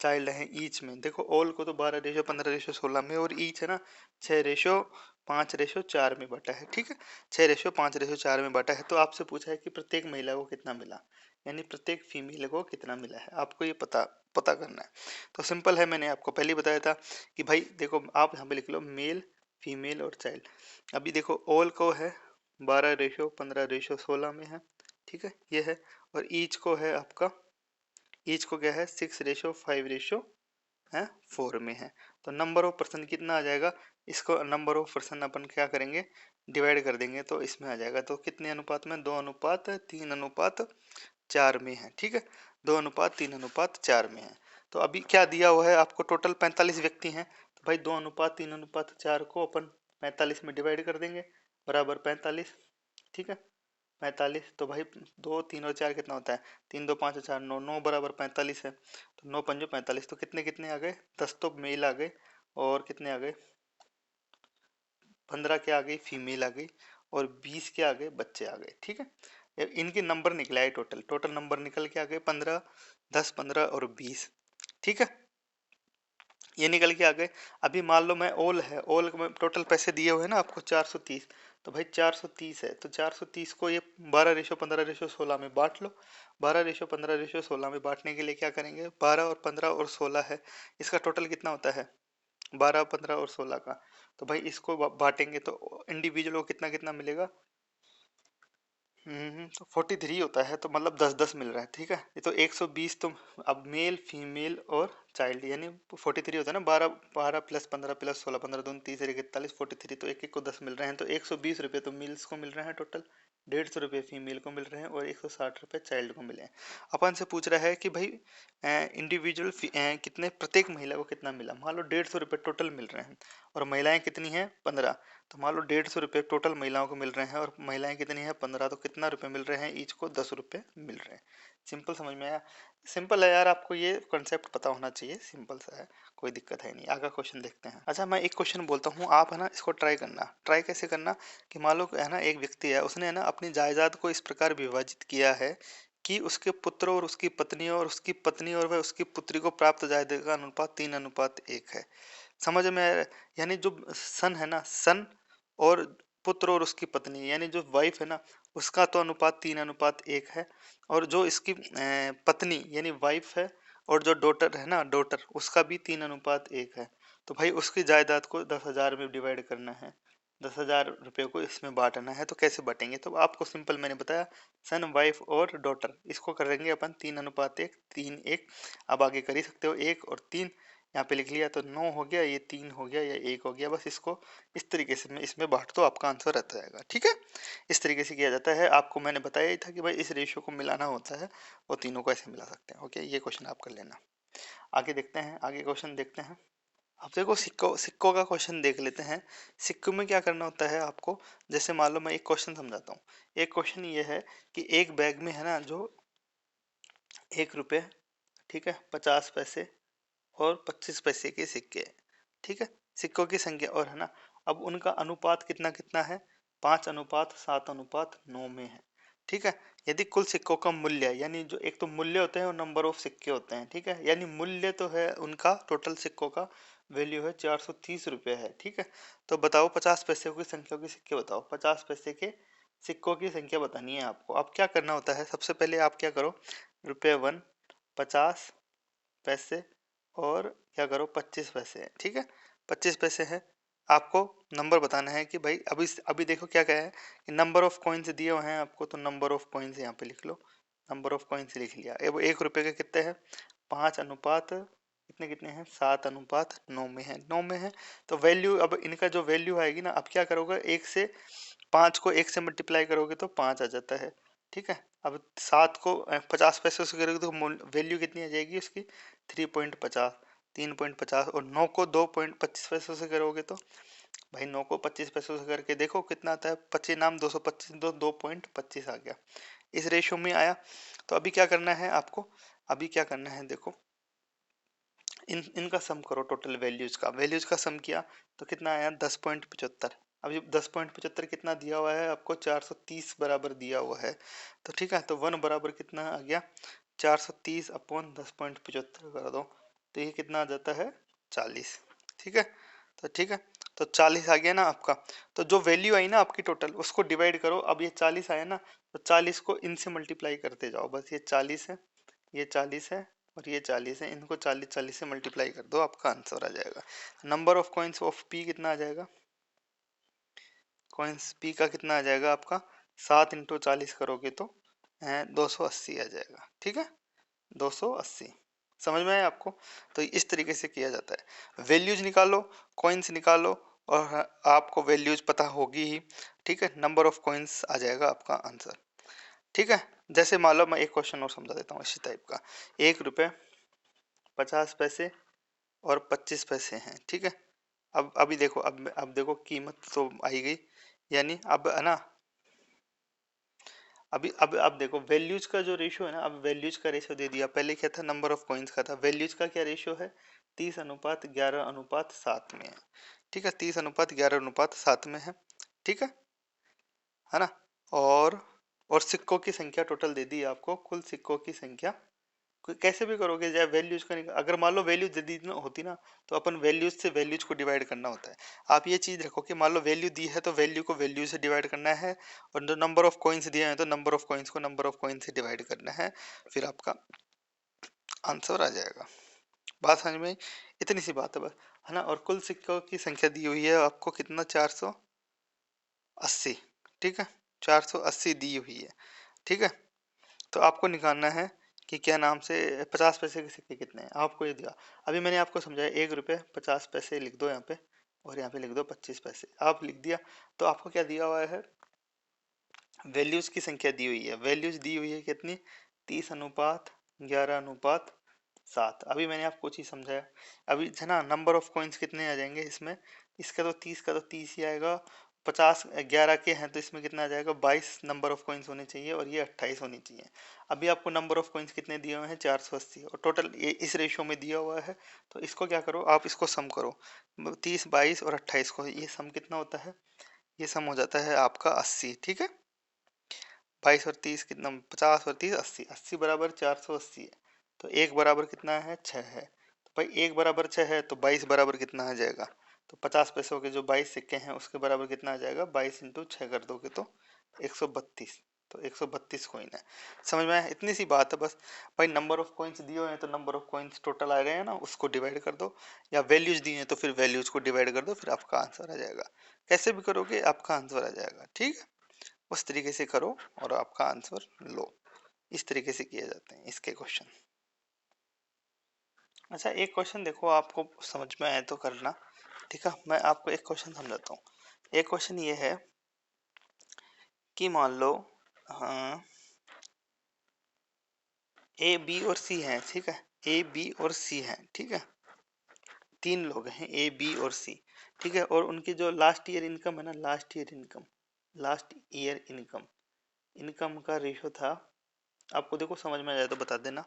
चाइल्ड हैं ईच में, देखो ऑल को तो 12:15:16 में, और ईच है ना 6:5:4 में बांटा है, ठीक है। 6:5:4 में बांटा है। तो आपसे पूछा है कि प्रत्येक महिला को कितना मिला, यानी प्रत्येक फीमेल को कितना मिला है, आपको ये पता पता करना है। तो सिंपल है, मैंने आपको पहले ही बताया था कि भाई देखो, आप यहाँ पे लिख लो मेल फीमेल और चाइल्ड। अभी देखो ऑल को है 12:15:16 में है, ठीक है, ये है। और ईच को है आपका, ईच को क्या है 6:5:4 में है। तो नंबर ऑफ पर्सन कितना आ जाएगा, इसको नंबर ऑफ पर्सन अपन क्या करेंगे, डिवाइड कर देंगे, तो इसमें आ जाएगा। तो कितने अनुपात में, 2:3:4 में है, ठीक है। 2:3:4 में है। तो अभी क्या दिया हुआ है आपको, टोटल 45 व्यक्ति हैं, तो भाई 2:3:4 को अपन 45 में डिवाइड कर देंगे, बराबर 45, ठीक है। 45, तो भाई 2, 3 और 4 कितना होता है, 3, 2, 5 और 4 9, 9 बराबर 45 है। तो 9×5 = 45, तो कितने कितने आ गए, 10 तो मेल आ गए, और कितने आ गए, 15 क्या आ गई, फीमेल आ गई, और 20 क्या आ गए, बच्चे आ गए, ठीक है। इनके नंबर निकले आए, टोटल टोटल नंबर निकल के आ गए 15, 10, 15 और 20, ठीक है। ये निकल के आ गए। अभी मान लो मैं ओल है, ओल में टोटल पैसे दिए हुए हैं ना आपको 430, तो भाई 430 है, तो 430 को ये 12:15:16 में बांट लो। 12:15:16 में बांटने के लिए क्या करेंगे, 12 और 15 और 16 है, इसका टोटल कितना होता है, 12, 15 और 16 का। तो भाई इसको बांटेंगे तो इंडिविजुअल को कितना कितना मिलेगा, तो 43 होता है, तो मतलब 10-10 मिल रहा है, ठीक है। ये तो 120, तो अब मेल फीमेल और चाइल्ड, यानी 43 होता है ना, 12 12 प्लस 15 प्लस 16, 15 दूनी 30 41, 43, तो एक एक को 10 मिल रहे हैं, तो 120 रुपये तो मेल्स को मिल रहे हैं टोटल, 150 रुपये फीमेल को मिल रहे हैं, और 160 रुपये चाइल्ड को मिले हैं। अपन से पूछ रहा है कि भाई इंडिविजुअल कितने, प्रत्येक महिला को कितना मिला। मान लो 150 रुपये टोटल मिल रहे हैं, और महिलाएं कितनी हैं 15, तो मान लो 150 रुपये टोटल महिलाओं को मिल रहे हैं, और महिलाएं कितनी हैं 15, तो कितना रुपए मिल रहे हैं, ईच को 10 रुपये मिल रहे हैं। सिंपल समझ में आया, सिंपल है यार, आपको ये कॉन्सेप्ट पता होना चाहिए, सिंपल सा है, कोई दिक्कत है नहीं। आगे क्वेश्चन देखते हैं। अच्छा, मैं एक क्वेश्चन बोलता हूँ, आप है ना इसको ट्राई करना। ट्राई कैसे करना, कि मान लो है ना एक व्यक्ति है, उसने है ना अपनी जायदाद को इस प्रकार विभाजित किया है कि उसके पुत्र और उसकी पत्नी और उसकी पत्नी और वह उसकी पुत्री को प्राप्त जायदाद का अनुपात 3:1 है। समझ में आया? यानी जो सन है ना, सन और पुत्र और उसकी पत्नी, यानी जो वाइफ है ना, उसका तो अनुपात 3:1 है, और जो इसकी पत्नी यानी वाइफ है, और जो डॉटर है ना, डॉटर, उसका भी 3:1 है। तो भाई उसकी जायदाद को 10,000 में डिवाइड करना है, 10,000 रुपये को इसमें बांटना है। तो कैसे बांटेंगे, तो आपको सिंपल मैंने बताया, सन वाइफ और डॉटर, इसको करेंगे अपन 3:1, 3:1। अब आगे कर ही सकते हो, 1 और 3 यहाँ पे लिख लिया, तो 9 हो गया, ये 3 हो गया, या 1 हो गया, बस इसको इस तरीके से मैं इसमें बांट दो, आपका आंसर रहता जाएगा, ठीक है। इस तरीके से किया जाता है। आपको मैंने बताया ही था कि भाई इस रेशियो को मिलाना होता है, और तीनों को ऐसे मिला सकते हैं। ओके, ये क्वेश्चन आप कर लेना। आगे देखते हैं, आगे क्वेश्चन देखते हैं। अब देखो सिक्कों सिक्कों का क्वेश्चन देख लेते हैं। सिक्कों में क्या करना होता है आपको, जैसे मान लो मैं एक क्वेश्चन समझाता हूँ। एक क्वेश्चन ये है कि एक बैग में है ना, जो 1 रुपये, ठीक है, 50 पैसे और 25 पैसे के सिक्के हैं, ठीक है। सिक्कों की संख्या और है ना, अब उनका अनुपात कितना कितना है, 5:7:9 में है, ठीक है। यदि कुल सिक्कों का मूल्य, यानी जो एक तो मूल्य होते हैं और नंबर ऑफ सिक्के होते हैं, ठीक है, यानी मूल्य तो है उनका, टोटल सिक्कों का वैल्यू है 430 रुपये है, ठीक है। तो बताओ 50 पैसे की संख्या के सिक्के बताओ, 50 पैसे के सिक्कों की संख्या बतानी है आपको। अब क्या करना होता है, सबसे पहले आप क्या करो, ₹1 50 पैसे, और क्या करो 25 पैसे, ठीक है। 25 पैसे है, आपको नंबर बताना है कि भाई अभी अभी देखो क्या क्या है, कि नंबर ऑफ कॉइन्स दिए हुए हैं आपको, तो नंबर ऑफ कॉइन्स यहाँ पे लिख लो, नंबर ऑफ कॉइन्स लिख लिया। अब 1 रुपये के कितने हैं 5 अनुपात कितने कितने हैं, 7:9 में है, 9 में है। तो वैल्यू, अब इनका जो वैल्यू आएगी ना, अब क्या करोगे, 1 से 5 को 1 से मल्टीप्लाई करोगे तो 5 आ जाता है, ठीक है। अब 7 को 50 पैसे से करोगे तो वैल्यू कितनी आ जाएगी उसकी, 3.50, 3.50। और 9 को 2.25 पैसों से करोगे तो भाई 9 को 25 पैसों से करके देखो कितना आता है, 25 नाम 225, 2.25 आ गया, इस रेशियो में आया। तो अभी क्या करना है आपको, अभी क्या करना है देखो, इनका सम करो, टोटल वैल्यूज का सम किया तो कितना आया, 10.75। अब ये 10.75 कितना दिया हुआ है आपको, 430 बराबर दिया हुआ है। तो ठीक है, तो 1 बराबर कितना आ गया, 430 अपॉन 10.75 कर दो, तो ये कितना आ जाता है, 40, ठीक है। तो ठीक है, तो 40 आ गया ना आपका। तो जो वैल्यू आई ना आपकी टोटल, उसको डिवाइड करो। अब ये 40 आया ना, तो 40 को इनसे मल्टीप्लाई करते जाओ, बस ये 40 है, ये 40 है, और ये 40 है, इनको 40 40 से मल्टीप्लाई कर दो, आपका आंसर आ जाएगा। Number of coins of P कितना आ जाएगा, कॉइन्स पी का कितना आ जाएगा आपका, 7 × 40 करोगे तो 280 आ जाएगा, ठीक है, 280। समझ में आया आपको। तो इस तरीके से किया जाता है, वैल्यूज निकालो, कॉइन्स निकालो, और आपको वैल्यूज पता होगी ही, ठीक है, नंबर ऑफ कॉइन्स आ जाएगा आपका आंसर, ठीक है। जैसे मान लो मैं एक क्वेश्चन और समझा देता हूँ इसी टाइप का, 1 रुपये 50 पैसे और 25 पैसे हैं, ठीक है। अब अभी देखो, अब देखो कीमत तो आई गई, यानी अब है ना, अभी अब देखो वैल्यूज का जो रेशियो है ना, अब वैल्यूज का रेशियो दे दिया, पहले क्या था, नंबर ऑफ कॉइन्स का था, वैल्यूज का क्या रेशियो है, 30:11:7 में है, ठीक है, 30:11:7 में है, ठीक है ना। और सिक्कों की संख्या टोटल दे दी आपको, कुल सिक्कों की संख्या, कैसे भी करोगे, चाहे वैल्यूज का अगर मान लो वैल्यू दे दी ना होती ना, तो अपन वैल्यूज से वैल्यूज को डिवाइड करना होता है। आप ये चीज रखो कि मान लो वैल्यू दी है तो वैल्यू को वैल्यू से डिवाइड करना है, और जो नंबर ऑफ कॉइन्स दिए हैं तो नंबर ऑफ कॉइन्स को नंबर ऑफ कॉइन्स से डिवाइड करना है, फिर आपका आंसर आ जाएगा। बात समझ में, इतनी सी बात है बस, है ना। और कुल सिक्कों की संख्या दी हुई है आपको कितना, 480, ठीक है, 480 दी हुई है, ठीक है। तो आपको निकालना है कि क्या नाम से 50 पैसे के सिक्के कितने हैं, आपको ये दिया। अभी मैंने आपको समझाया, 1 रुपये 50 पैसे लिख दो यहाँ पे, और यहाँ पे लिख दो 25 पैसे, आप लिख दिया। तो आपको क्या दिया हुआ है, वैल्यूज की संख्या दी हुई है, वैल्यूज दी हुई है कितनी, 30:11:7। अभी मैंने आपको चीज समझाया, अभी है ना, नंबर ऑफ कॉइन्स कितने आ जाएंगे इसमें, इसका तो 30 का तो 30 ही आएगा, 50 11 के हैं तो इसमें कितना आ जाएगा, 22 नंबर ऑफ कॉइन्स होने चाहिए, और ये 28 होनी चाहिए। अभी आपको नंबर ऑफ कॉइन्स कितने दिए हुए हैं, 480, और टोटल ये इस रेशियो में दिया हुआ है। तो इसको क्या करो, आप इसको सम करो, 30 22 और 28 को, ये सम कितना होता है, ये सम हो जाता है आपका 80, ठीक है। 22 और 30 कितना, 50 और 30 80, 80 बराबर 480 है। तो एक बराबर कितना है, 6 है। तो भाई एक बराबर 6 है, तो 22 बराबर कितना आ जाएगा, तो 50 पैसों के जो 22 सिक्के हैं उसके बराबर कितना आ जाएगा, 22 × 6 कर दोगे तो 132। तो 132 कॉइन है। समझ में आया, इतनी सी बात है बस। भाई नंबर ऑफ कॉइन्स दिए हुए हैं तो नंबर ऑफ कॉइन्स टोटल आ रहे हैं ना, उसको डिवाइड कर दो, या वैल्यूज दी हैं तो फिर वैल्यूज को डिवाइड कर दो, फिर आपका आंसर आ जाएगा। कैसे भी करोगे आपका आंसर आ जाएगा, ठीक है। उस तरीके से करो और आपका आंसर लो। इस तरीके से किए जाते हैं इसके क्वेश्चन। अच्छा एक क्वेश्चन देखो, आपको समझ में आए तो करना, ठीक है। मैं आपको एक क्वेश्चन समझाता हूँ। एक क्वेश्चन ये है कि मान लो, हाँ, ए बी और सी हैं, ठीक है, ए बी और सी हैं, ठीक है, 3 लोग हैं, ए बी और सी, ठीक है। और उनकी जो लास्ट ईयर इनकम है ना, लास्ट ईयर इनकम, इनकम का रेशो था, आपको देखो समझ में आ जाए तो बता देना,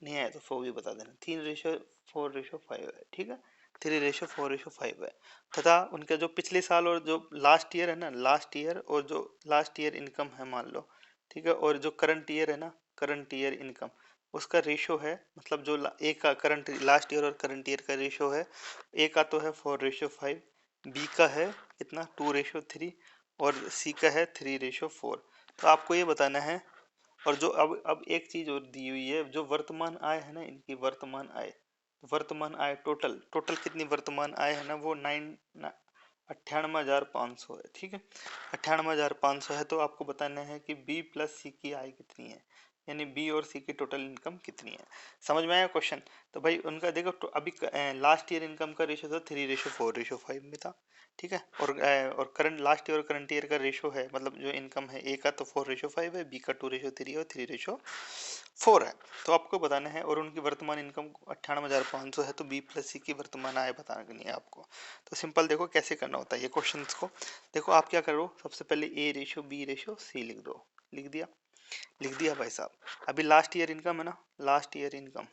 नहीं आया तो 4 भी बता देना, 3:4:5 है, ठीक है, 3:4:5 है। तथा उनका जो पिछले साल और जो लास्ट ईयर है ना, लास्ट ईयर और जो लास्ट ईयर इनकम है मान लो, ठीक है, और जो करंट ईयर है ना, करंट ईयर इनकम, उसका रेशो है, मतलब जो एक का करंट लास्ट ईयर और करंट ईयर का रेशो है, ए का तो है 4:5, बी का है कितना 2:3, और सी का है 3:4। तो आपको ये बताना है। और जो अब एक चीज और दी हुई है, जो वर्तमान आय है ना इनकी, वर्तमान आय टोटल टोटल कितनी वर्तमान आय है ना, वो 98,500 है, ठीक है, 98,500 है। तो आपको बताना है कि बी प्लस सी की आय कितनी है। यानी बी और सी की टोटल इनकम कितनी है। समझ में आया क्वेश्चन। तो भाई उनका देखो अभी लास्ट ईयर इनकम का रेशो था 3:4:5 में था, ठीक है। और करंट लास्ट ईयर और करंट ईयर का रेशो है, मतलब जो इनकम है, ए का तो 4:5 है, बी का 2:3 है और 3:4 है। तो आपको बताना है। और उनकी वर्तमान इनकम 98,500 है, तो बी प्लस सी की वर्तमान आय बतानी है आपको। तो सिंपल देखो कैसे करना होता है ये क्वेश्चन को। देखो आप क्या करो, सबसे पहले A:B:C लिख दो। लिख दिया। लिख दिया भाई साहब। अभी लास्ट ईयर इनकम है ना, लास्ट ईयर इनकम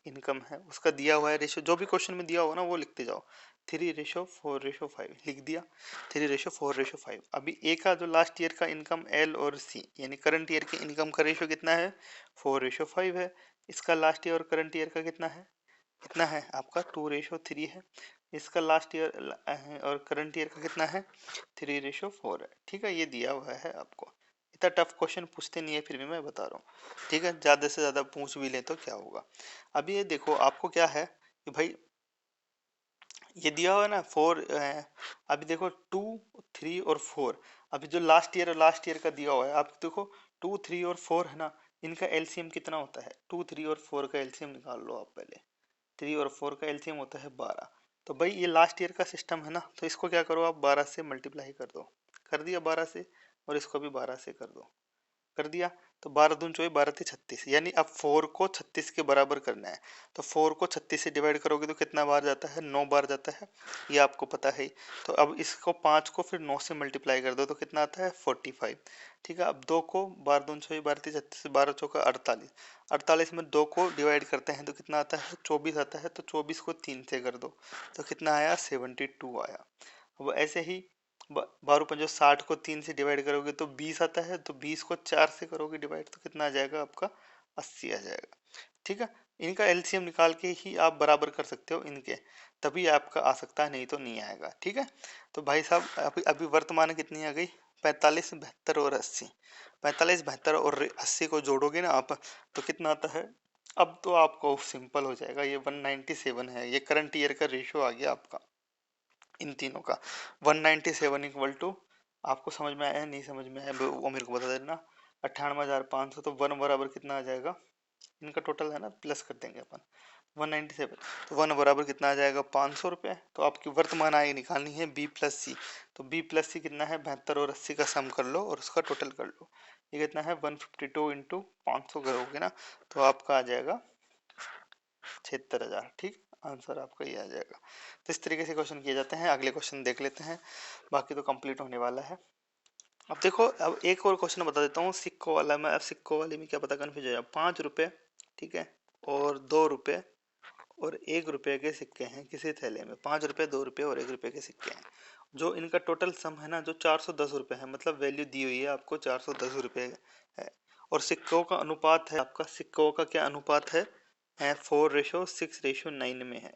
इनकम है, उसका दिया हुआ है रेशो, जो भी क्वेश्चन में दिया होगा ना वो लिखते जाओ। 3:4:5 लिख दिया। 3:4:5। अभी ए का जो लास्ट ईयर का इनकम एल और सी यानी करंट ईयर की इनकम का रेशो कितना है, 4:5 है। इसका लास्ट ईयर और करंट ईयर का कितना है, कितना है आपका 2:3 है। इसका लास्ट ईयर और करंट ईयर का कितना है, 3:4 है। ठीक है, ये दिया हुआ है आपको। इतना टफ क्वेश्चन पूछते नहीं है, फिर भी मैं बता रहा हूँ। ठीक है, ज़्यादा से ज़्यादा पूछ भी ले तो क्या होगा। अभी ये देखो आपको क्या है कि भाई ये दिया हुआ है ना 4। अभी देखो 2, 3 और 4। अभी जो लास्ट ईयर का दिया हुआ है, आप देखो 2, 3 और 4 है ना, इनका एलसीएम कितना होता है, 2, 3 और 4 का एलसीएम निकाल लो आप पहले। 3 और 4 का एलसीएम होता है 12। तो भाई ये लास्ट ईयर का सिस्टम है ना, तो इसको क्या करो आप 12 से मल्टीप्लाई कर दो। कर दिया 12 से, और इसको भी 12 से कर दो। कर दिया। तो 12 दूनी 24, 12 3 36, यानी अब 4 को 36 के बराबर करना है। तो 4 को 36 से डिवाइड करोगे तो कितना बार जाता है, 9 बार जाता है, ये आपको पता है ही। तो अब इसको 5 को फिर 9 से मल्टीप्लाई कर दो तो कितना आता है 45। ठीक है, अब 2 को 12 दूनी 24, 12 3 36, 12 चौका 48। 48 में 2 को डिवाइड करते हैं तो कितना आता है 24 आता है। तो 24 को 3 से कर दो तो कितना आया 72 आया। अब ऐसे ही 12×5=60 को 3 से डिवाइड करोगे तो 20 आता है। तो 20 को 4 से करोगे डिवाइड तो कितना आ जाएगा आपका 80 आ जाएगा। ठीक है, इनका एलसीएम निकाल के ही आप बराबर कर सकते हो इनके, तभी आपका आ सकता है, नहीं तो नहीं आएगा। ठीक है, तो भाई साहब अभी अभी वर्तमान कितनी आ गई, 45, 72 और 80। 45, 72 और 80 को जोड़ोगे ना आप तो कितना आता है। अब तो आपको सिंपल हो जाएगा, ये 197 है, ये करंट ईयर का रेशो आ गया आपका इन तीनों का। 197 इक्वल टू, आपको समझ में आया नहीं समझ में आया वो मेरे को बता देना। 98,500, तो 1 बराबर कितना आ जाएगा, इनका टोटल है ना, प्लस कर देंगे अपन 197। तो 1 बराबर कितना आ जाएगा 500 रुपये। तो आपकी वर्तमान आय निकालनी है बी प्लस सी। तो बी प्लस सी कितना है, 72 और 80 का सम कर लो और उसका टोटल कर लो। ये कितना है 152 इंटू 500 करोगे ना तो आपका आ जाएगा 76,000। ठीक, आंसर आपका ये आ जाएगा। तो इस तरीके से क्वेश्चन किए जाते हैं। अगले क्वेश्चन देख लेते हैं, बाकी तो कंप्लीट होने वाला है। अब देखो, अब एक और क्वेश्चन बता देता हूँ सिक्कों वाला। मैं अब सिक्कों वाले में क्या पता कन्फ्यूज हो जाए। 5 रुपये, ठीक है, और 2 रुपये और 1 रुपये के सिक्के हैं किसी थैले में। 5 रुपये, 2 रुपये और 1 रुपये के सिक्के हैं। जो इनका टोटल सम है ना, जो 410 रुपये है, मतलब वैल्यू दी हुई है आपको 410 रुपये है। और सिक्कों का अनुपात है आपका, सिक्कों का क्या अनुपात है 4:6:9 में है।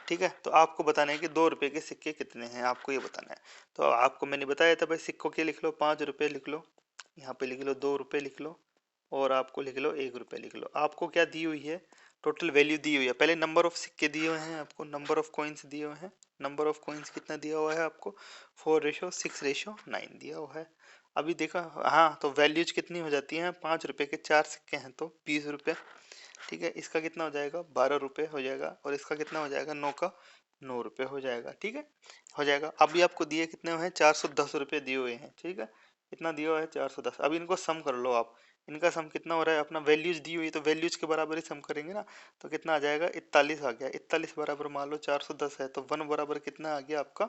ठीक है, तो आपको बताना है कि 2 रुपये के सिक्के कितने हैं, आपको ये बताना है। तो आपको मैंने बताया था भाई, सिक्कों के लिख लो 5 रुपये लिख लो, यहाँ पे लिख लो 2 रुपये लिख लो, और आपको लिख लो 1 रुपये लिख लो। आपको क्या दी हुई है, टोटल वैल्यू दी हुई है। पहले नंबर ऑफ सिक्के दिए हुए हैं आपको, नंबर ऑफ कॉइन्स दिए हुए हैं। नंबर ऑफ कॉइन्स कितना दिया हुआ है आपको, 4:6:9 दिया हुआ है। अभी देखा, हाँ, तो वैल्यूज कितनी हो जाती हैं, 5 रुपये के 4 सिक्के हैं तो 20 रुपये। ठीक है, इसका कितना हो जाएगा 12 रुपये हो जाएगा, और इसका कितना हो जाएगा 9 का 9 रुपये हो जाएगा। ठीक है, हो जाएगा। अभी आपको दिए कितने हैं, 410 रुपये दिए हुए हैं। ठीक है, कितना दिया हुआ है 410। अब इनको सम कर लो आप। इनका सम कितना हो रहा है, अपना वैल्यूज दी हुई तो वैल्यूज के बराबर ही सम करेंगे ना। तो कितना आ जाएगा 41 आ गया। 41 बराबर मान लो 410 है, तो 1 बराबर कितना आ गया आपका,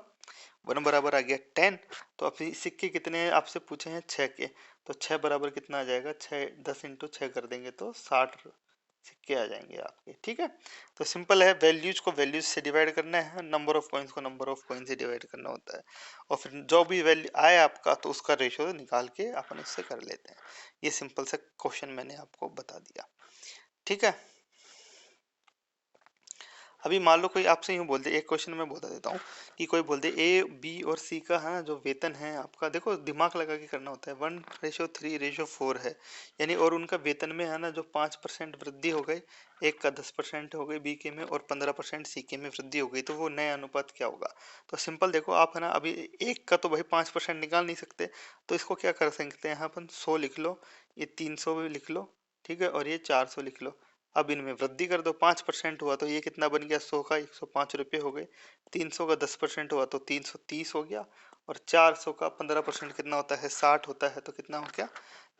1 बराबर आ गया 10। तो अब सिक्के कितने हैं आपसे पूछे हैं 6 के, तो 6 बराबर कितना आ जाएगा, 6 10 इंटू 6 कर देंगे तो 60 सिक्के आ जाएंगे आपके। ठीक है, तो सिंपल है, वैल्यूज को वैल्यूज से डिवाइड करना है, नंबर ऑफ कॉइन्स को नंबर ऑफ कॉइन से डिवाइड करना होता है, और फिर जो भी वैल्यू आए आपका तो उसका रेशियो निकाल के अपन उससे कर लेते हैं। ये सिंपल सा क्वेश्चन मैंने आपको बता दिया। ठीक है, अभी मान लो कोई आपसे यूँ बोल दे, एक क्वेश्चन मैं बता देता हूँ कि कोई बोल दे ए बी और सी का है ना जो वेतन है आपका, देखो दिमाग लगा के करना होता है, 1:3:4 है यानी, और उनका वेतन में है ना जो 5% वृद्धि हो गई, एक का 10% हो गई बी के में, और 15% सी के में वृद्धि हो गई, तो वो नया अनुपात क्या होगा। तो सिंपल देखो आप, है ना, अभी एक का तो भाई 5% निकाल नहीं सकते, तो इसको क्या कर सकते हैं अपन, 100 लिख लो, ये 300 भी लिख लो, ठीक है, और ये 400 लिख लो। अब इनमें वृद्धि कर दो, 5% हुआ तो ये कितना बन गया, 100 का 105 रुपये हो गए। 300 का 10% हुआ तो 330 हो गया। और 400 का 15% कितना होता है, 60 होता है, तो कितना हो गया,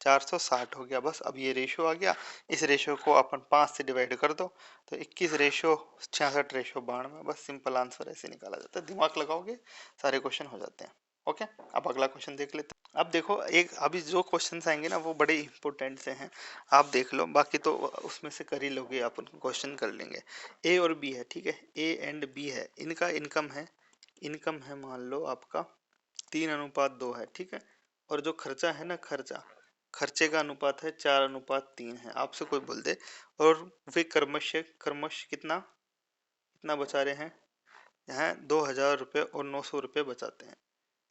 460 हो गया। बस अब ये रेशो आ गया। इस रेशो को अपन 5 से डिवाइड कर दो, तो 21 रेशो 66 रेशो 92। बस सिंपल आंसर ऐसे निकाला जाता है, दिमाग लगाओगे सारे क्वेश्चन हो जाते हैं। ओके, अब अगला क्वेश्चन देख लेते हैं। अब देखो, एक अभी जो क्वेश्चन आएंगे ना वो बड़े इंपॉर्टेंट से हैं, आप देख लो, बाकी तो उसमें से कर ही लोगे, अपन क्वेश्चन कर लेंगे। ए और बी है, ठीक है, ए एंड बी है, इनका इनकम है, इनकम है मान लो आपका 3:2 है, ठीक है। और जो खर्चा है ना, खर्चा, खर्चे का अनुपात है 4:3 है। आपसे कोई बोल दे और वे कर्मश कर्मश कितना कितना बचा रहे हैं, यहाँ 2000 रुपये और 900 रुपये बचाते हैं,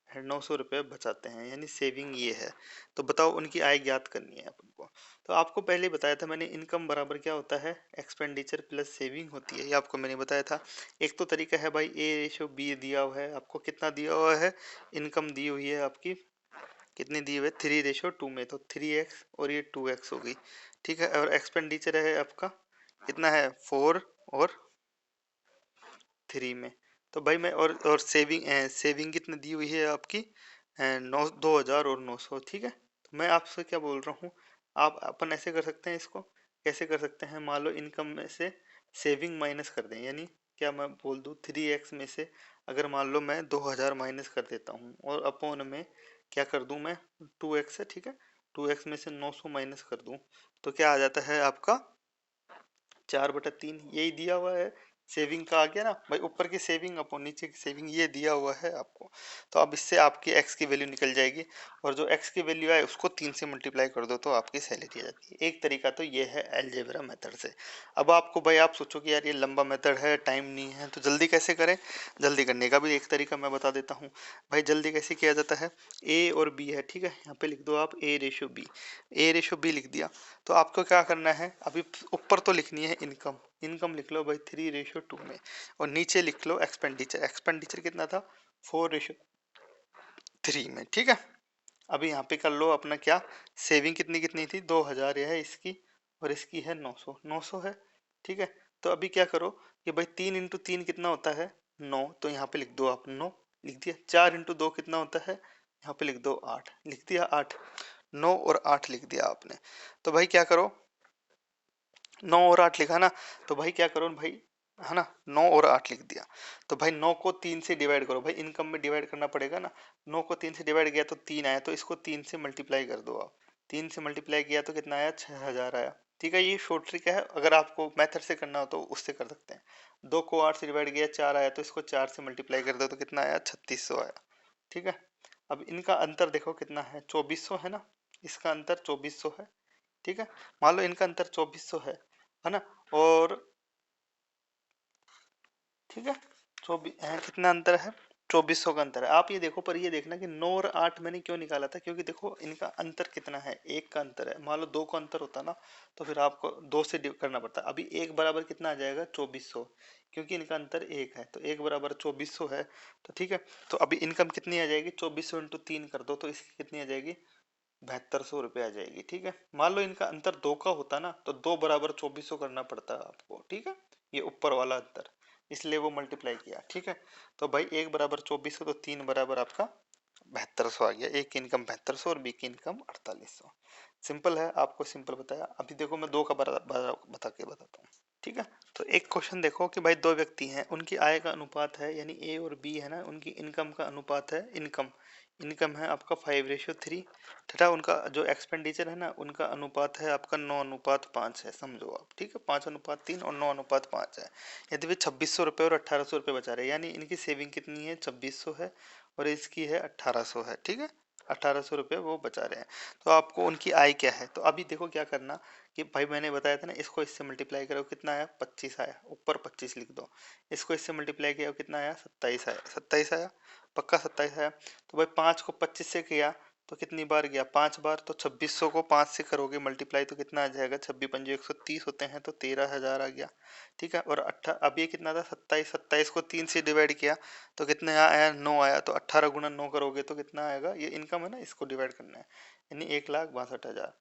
900 रुपये बचाते हैं, यानी सेविंग ये है। तो बताओ उनकी आय ज्ञात करनी है अपन को। तो आपको पहले बताया था मैंने, इनकम बराबर क्या होता है, एक्सपेंडिचर प्लस सेविंग होती है, ये आपको मैंने बताया था। एक तो तरीका है भाई, ए रेशो बी दिया हुआ है आपको, कितना दिया हुआ है, इनकम दी हुई है आपकी, कितनी दी हुई है, 3:2 में, तो 3x और ये 2x होगी, ठीक है। और एक्सपेंडिचर है आपका कितना है, 4 और 3 में। तो भाई मैं, और सेविंग सेविंग कितनी दी हुई है आपकी, 2000 और 900, ठीक है। तो मैं आपसे क्या बोल रहा हूँ, आप अपन ऐसे कर सकते हैं इसको, कैसे कर सकते हैं, मान लो इनकम में से सेविंग माइनस कर दें, यानी क्या मैं बोल दूँ, 3x में से अगर मान लो मैं 2000 माइनस कर देता हूँ, और अपॉन में क्या कर दूँ मैं, 2x है, ठीक है, 2x में से 900 माइनस कर दूँ, तो क्या आ जाता है आपका 4/3, यही दिया हुआ है। सेविंग का आ गया ना भाई, ऊपर की सेविंग अपॉन नीचे की सेविंग, ये दिया हुआ है आपको। तो अब इससे आपकी एक्स की वैल्यू निकल जाएगी, और जो एक्स की वैल्यू है उसको 3 से मल्टीप्लाई कर दो तो आपकी सैलरी आ जाती है। एक तरीका तो ये है अलजेब्रा मेथड से। अब आपको भाई, आप सोचो कि यार ये लंबा मेथड है, टाइम नहीं है, तो जल्दी कैसे करें। जल्दी करने का भी एक तरीका मैं बता देता हूँ। भाई जल्दी कैसे किया जाता है, ए और बी है, ठीक है, यहाँ पे लिख दो आप ए रेशो बी, ए रेशो बी लिख दिया। तो आपको क्या करना है, अभी ऊपर तो लिखनी है इनकम, इनकम लिख लो भाई 3:2 में, और नीचे लिख लो एक्सपेंडिचर, एक्सपेंडिचर कितना था, 4:3 में, ठीक है। अभी यहाँ पे कर लो अपना क्या, सेविंग कितनी कितनी थी, 2000 है इसकी, और इसकी है 900, 900 है, ठीक है। तो अभी क्या करो कि भाई 3 × 3 कितना होता है, 9, तो यहाँ पे लिख दो आप 9, लिख दिया। 4 × 2 कितना होता है, यहाँ पे लिख दो 8, लिख दिया 8, 9 और 8 लिख दिया आपने। तो भाई क्या करो, 9 और 8 लिखा ना, तो भाई क्या करो भाई, है ना, 9 और 8 लिख दिया। तो भाई 9 को 3 से डिवाइड करो, भाई इनकम में डिवाइड करना पड़ेगा ना। 9 को 3 से डिवाइड किया तो 3 आया, तो इसको 3 से मल्टीप्लाई कर दो आप। 3 से मल्टीप्लाई किया तो कितना आया, 6000 आया, ठीक है। ये शॉर्ट ट्रिक है, अगर आपको मेथड से करना हो तो उससे कर सकते हैं। 2 को 8 से डिवाइड किया 4 आया, तो इसको 4 से मल्टीप्लाई कर दो तो कितना आया, 3600 आया, ठीक है। अब इनका अंतर देखो कितना है, 2400 है ना, इसका अंतर 2400 है, ठीक है। मान लो इनका अंतर 2400 है ना, और ठीक है, 24 कितना अंतर है, 2400 का अंतर है। आप ये देखो, पर ये देखना कि 9 और 8 मैंने क्यों निकाला था, क्योंकि देखो इनका अंतर कितना है, एक का अंतर है। मान लो 2 का अंतर होता ना, तो फिर आपको 2 से करना पड़ता। अभी एक बराबर कितना आ जाएगा, 2400, क्योंकि इनका अंतर एक है, तो एक बराबर 2400 है, तो ठीक है। तो अभी इनकम कितनी आ जाएगी, 2400 × 3 कर दो, तो इसकी कितनी आ जाएगी, 7200 रुपये आ जाएगी, ठीक है। मान लो इनका अंतर 2 का होता ना, तो 2 बराबर 2400 करना पड़ता है आपको, ठीक है। ये ऊपर वाला अंतर, इसलिए वो मल्टीप्लाई किया, ठीक है। तो भाई एक बराबर 2400, तो 3 बराबर आपका 7200 आ गया। एक की इनकम 7200 और बी की इनकम 4800। सिंपल है, आपको सिंपल बताया। अभी देखो मैं दो का बता के बताता हूँ, ठीक है। तो एक क्वेश्चन देखो कि भाई दो व्यक्ति हैं, उनकी आय का अनुपात है, यानी ए और बी है ना, उनकी इनकम का अनुपात है, इनकम इनकम है आपका 5:3, तथा उनका जो एक्सपेंडिचर है ना, उनका अनुपात है आपका 9:5 है, समझो आप, ठीक है। 5:3 और 9:5 है। यदि वे 2600 रुपये और 1800 रुपये बचा रहे हैं, यानी इनकी सेविंग कितनी है, 2600 है, और इसकी है 1800 है, ठीक है। 1800 रुपये वो बचा रहे हैं। तो आपको उनकी आय क्या है, तो अभी देखो क्या करना कि भाई मैंने बताया था ना, इसको इससे मल्टीप्लाई करो, कितना आया, 25 आया, ऊपर 25 लिख दो। इसको इससे मल्टीप्लाई किया, कितना आया, 27 आया, 27 आया, पक्का 27 आया। तो भाई 5 को 25 से किया तो कितनी बार गया, 5 बार, तो 2600 को 5 से करोगे मल्टीप्लाई तो कितना आ जाएगा, 26×5 130 होते हैं, तो 13,000 आ गया, ठीक है। और अब ये कितना था, 27, 27 को 3 से डिवाइड किया तो कितना आया, 9 आया, तो 18 × 9 करोगे तो कितना आएगा, ये इनकम है ना, इसको डिवाइड करना है, यानी 1,62,000।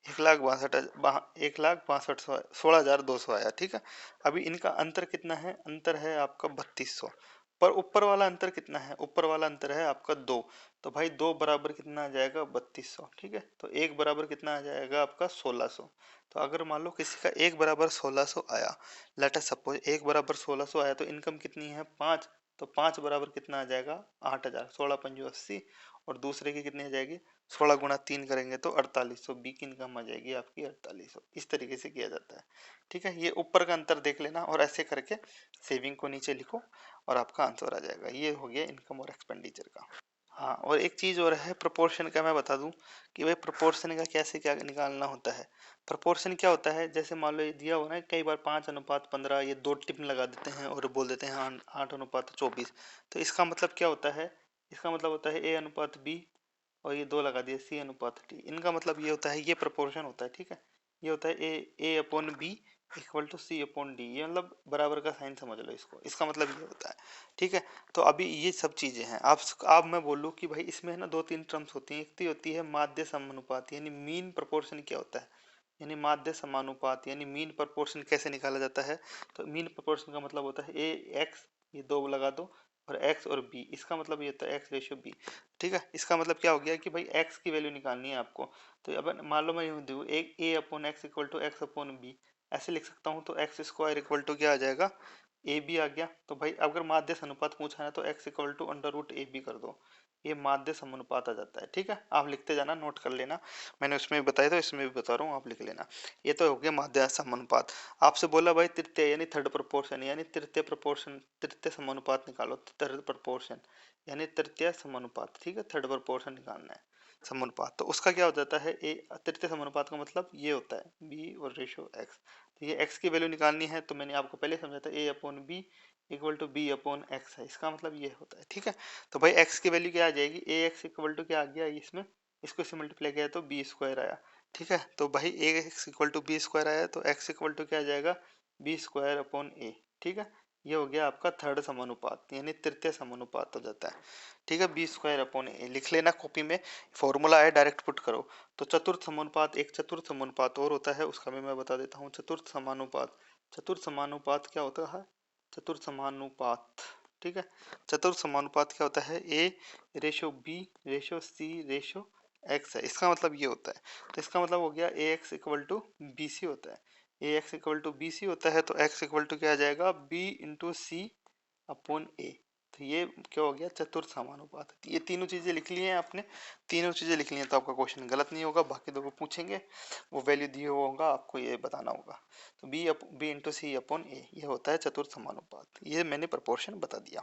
1,62,16,200 आया, ठीक है। अभी इनका अंतर कितना है, अंतर है आपका 3200। पर ऊपर वाला अंतर कितना है, ऊपर वाला अंतर है आपका 2। तो भाई 2 बराबर कितना आ जाएगा 3200, ठीक है। तो 1 बराबर कितना आ जाएगा आपका 1600। तो अगर मान लो किसी का 1 बराबर 1600 आया, लेट अस सपोज 1 बराबर 1600 आया, तो इनकम कितनी है 5। तो 5 बराबर कितना आ जाएगा 8000, 16 पंजो 80। और दूसरे की कितनी आ जाएगी, 16 गुणा 3 करेंगे तो 4800, बी की इनकम आ जाएगी आपकी 4800। इस तरीके से किया जाता है, ठीक है। ये ऊपर का अंतर देख लेना और ऐसे करके सेविंग को नीचे लिखो और आपका आंसर आ जाएगा। ये हो गया इनकम और एक्सपेंडिचर का। हाँ, और एक चीज और है प्रोपोर्शन का, मैं बता दूं कि भाई प्रोपोर्शन का कैसे क्या निकालना होता है। प्रोपोर्शन क्या होता है, जैसे मान लो ये दिया हो ना, कई बार 5:15 ये 2 टिप लगा देते हैं और बोल देते हैं 8:24। तो इसका मतलब क्या होता है, इसका मतलब होता है A/B, और ये 2 लगा दिए C/D। इनका मतलब ये होता है, ये प्रोपोर्शन होता है, ठीक है। ये होता है A/B इक्वल टू C/D। ये मतलब बराबर का साइन समझ लो इसको, इसका मतलब ये होता है, ठीक है। तो अभी ये सब चीजें हैं। आप मैं बोलूँ कि भाई इसमें है ना 2-3 टर्म्स होती हैं। एक तो होती है माध्य समानुपात, यानी मीन प्रोपोर्शन क्या होता है, यानी माध्य समानुपात यानी मीन प्रोपोर्शन कैसे निकाला जाता है। तो मीन प्रोपोर्शन का मतलब होता है AX, ये 2 लगा दो, और एक्स और बी, इसका मतलब ये होता है X/B, ठीक है। इसका मतलब क्या हो गया कि भाई एक्स की वैल्यू निकालनी है आपको। तो अब मान लो मैं यूँ दूँ, एक A/X इक्वल टू X/B, ऐसे लिख सकता हूँ। तो x² इक्वल टू क्या आ जाएगा, AB आ गया। तो भाई अगर माध्य समानुपात पूछा है तो x इक्वल टू √AB कर दो, ये माध्य समानुपात आ जाता है, ठीक है। आप लिखते जाना, नोट कर लेना, मैंने उसमें भी बताया था, इसमें भी बता रहा हूँ, आप लिख लेना। ये तो हो गया माध्य समानुपात। आपसे बोला भाई तृतीय यानी थर्ड प्रोपोर्शन, यानी तृतीय प्रोपोर्शन, तृतीय समानुपात निकालो। थर्ड प्रोपोर्शन यानी तृतीय समानुपात, ठीक है। थर्ड प्रोपोर्शन निकालना है, समानुपात। तो उसका क्या हो जाता है, ए तृतीय समानुपात का मतलब ये होता है बी और रेशो एक्स। तो ये एक्स की वैल्यू निकालनी है, तो मैंने आपको पहले समझा था A/B इक्वल टू B/X है, इसका मतलब ये होता है, ठीक है। तो भाई एक्स की वैल्यू क्या आ जाएगी, AX इक्वल टू क्या आ गया इसमें, इसको इससे मल्टीप्लाई किया तो B² आया, ठीक है। तो भाई AX इक्वल टू B² आया, तो x इक्वल टू क्या आ जाएगा B²/A, ठीक है। ये हो गया आपका थर्ड समानुपात, यानी तृतीय समानुपात हो जाता है, ठीक है। B²/A लिख लेना कॉपी में, फॉर्मूला है डायरेक्ट पुट करो। तो चतुर्थ समानुपात, एक चतुर्थ समानुपात और होता है, उसका भी मैं बता देता हूँ। चतुर्थ समानुपात, चतुर्थ समानुपात क्या होता है, चतुर्थ समानुपात, ठीक है। चतुर्थ समानुपात क्या होता है, A/B/C/X है, इसका मतलब ये होता है। तो इसका मतलब हो गया AX इक्वल टू BC होता है। AX इक्वल टू BC होता है, तो x इक्वल टू क्या आ जाएगा B/C/A। तो ये क्या हो गया, चतुर्थ समानुपात। ये तीनों चीजें लिख ली हैं आपने, तीनों चीजें लिख ली हैं, तो आपका क्वेश्चन गलत नहीं होगा। बाकी दो को पूछेंगे, वो वैल्यू दिए हुआ होगा, आपको ये बताना होगा। तो B/C/A ये होता है चतुर्थ समानुपात। ये मैंने प्रोपोर्शन बता दिया।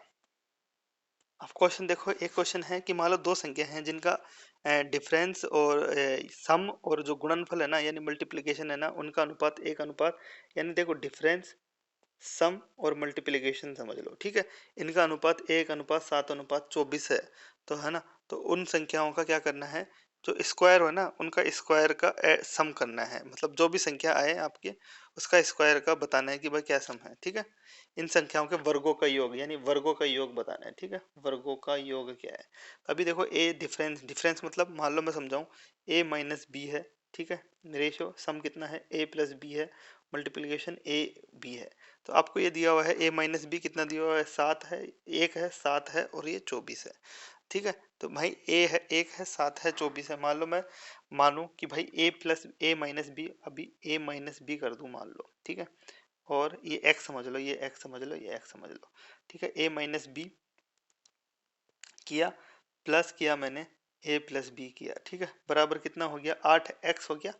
अब क्वेश्चन देखो, एक क्वेश्चन है कि मान लो दो संख्या हैं जिनका डिफरेंस और सम और जो गुणनफल है ना, यानी मल्टीप्लिकेशन है ना, उनका अनुपात 1 अनुपात, यानी देखो डिफरेंस, सम और मल्टीप्लिकेशन समझ लो, ठीक है। इनका अनुपात 1:7:24 है, तो है ना। तो उन संख्याओं का क्या करना है, जो स्क्वायर हो ना, उनका स्क्वायर का सम करना है। मतलब जो भी संख्या आए आपके, उसका स्क्वायर का बताना है कि भाई क्या सम है, ठीक है। इन संख्याओं के वर्गों का योग, यानी वर्गों का योग बताना है, ठीक है। वर्गों का योग क्या है, अभी देखो ए डिफरेंस, डिफरेंस मतलब मान लो मैं समझाऊं, A-B है, ठीक है। रेशो सम कितना है, A+B है, मल्टीप्लिकेशन AB है। तो आपको ये दिया हुआ है A-B कितना दिया हुआ है, 7 है, 1 है, 7 है, और ये 24 है, ठीक है। तो भाई A है 1 है, 7 है, 24 है। मान लो मैं मानूं कि भाई A+A-B, अभी A-B कर दूं मान लो, ठीक है। और ये x समझ लो, ये x समझ लो, ये x समझ लो, ठीक है। A-B किया, प्लस किया मैंने A+B किया, ठीक है। बराबर कितना हो गया, 8x हो गया,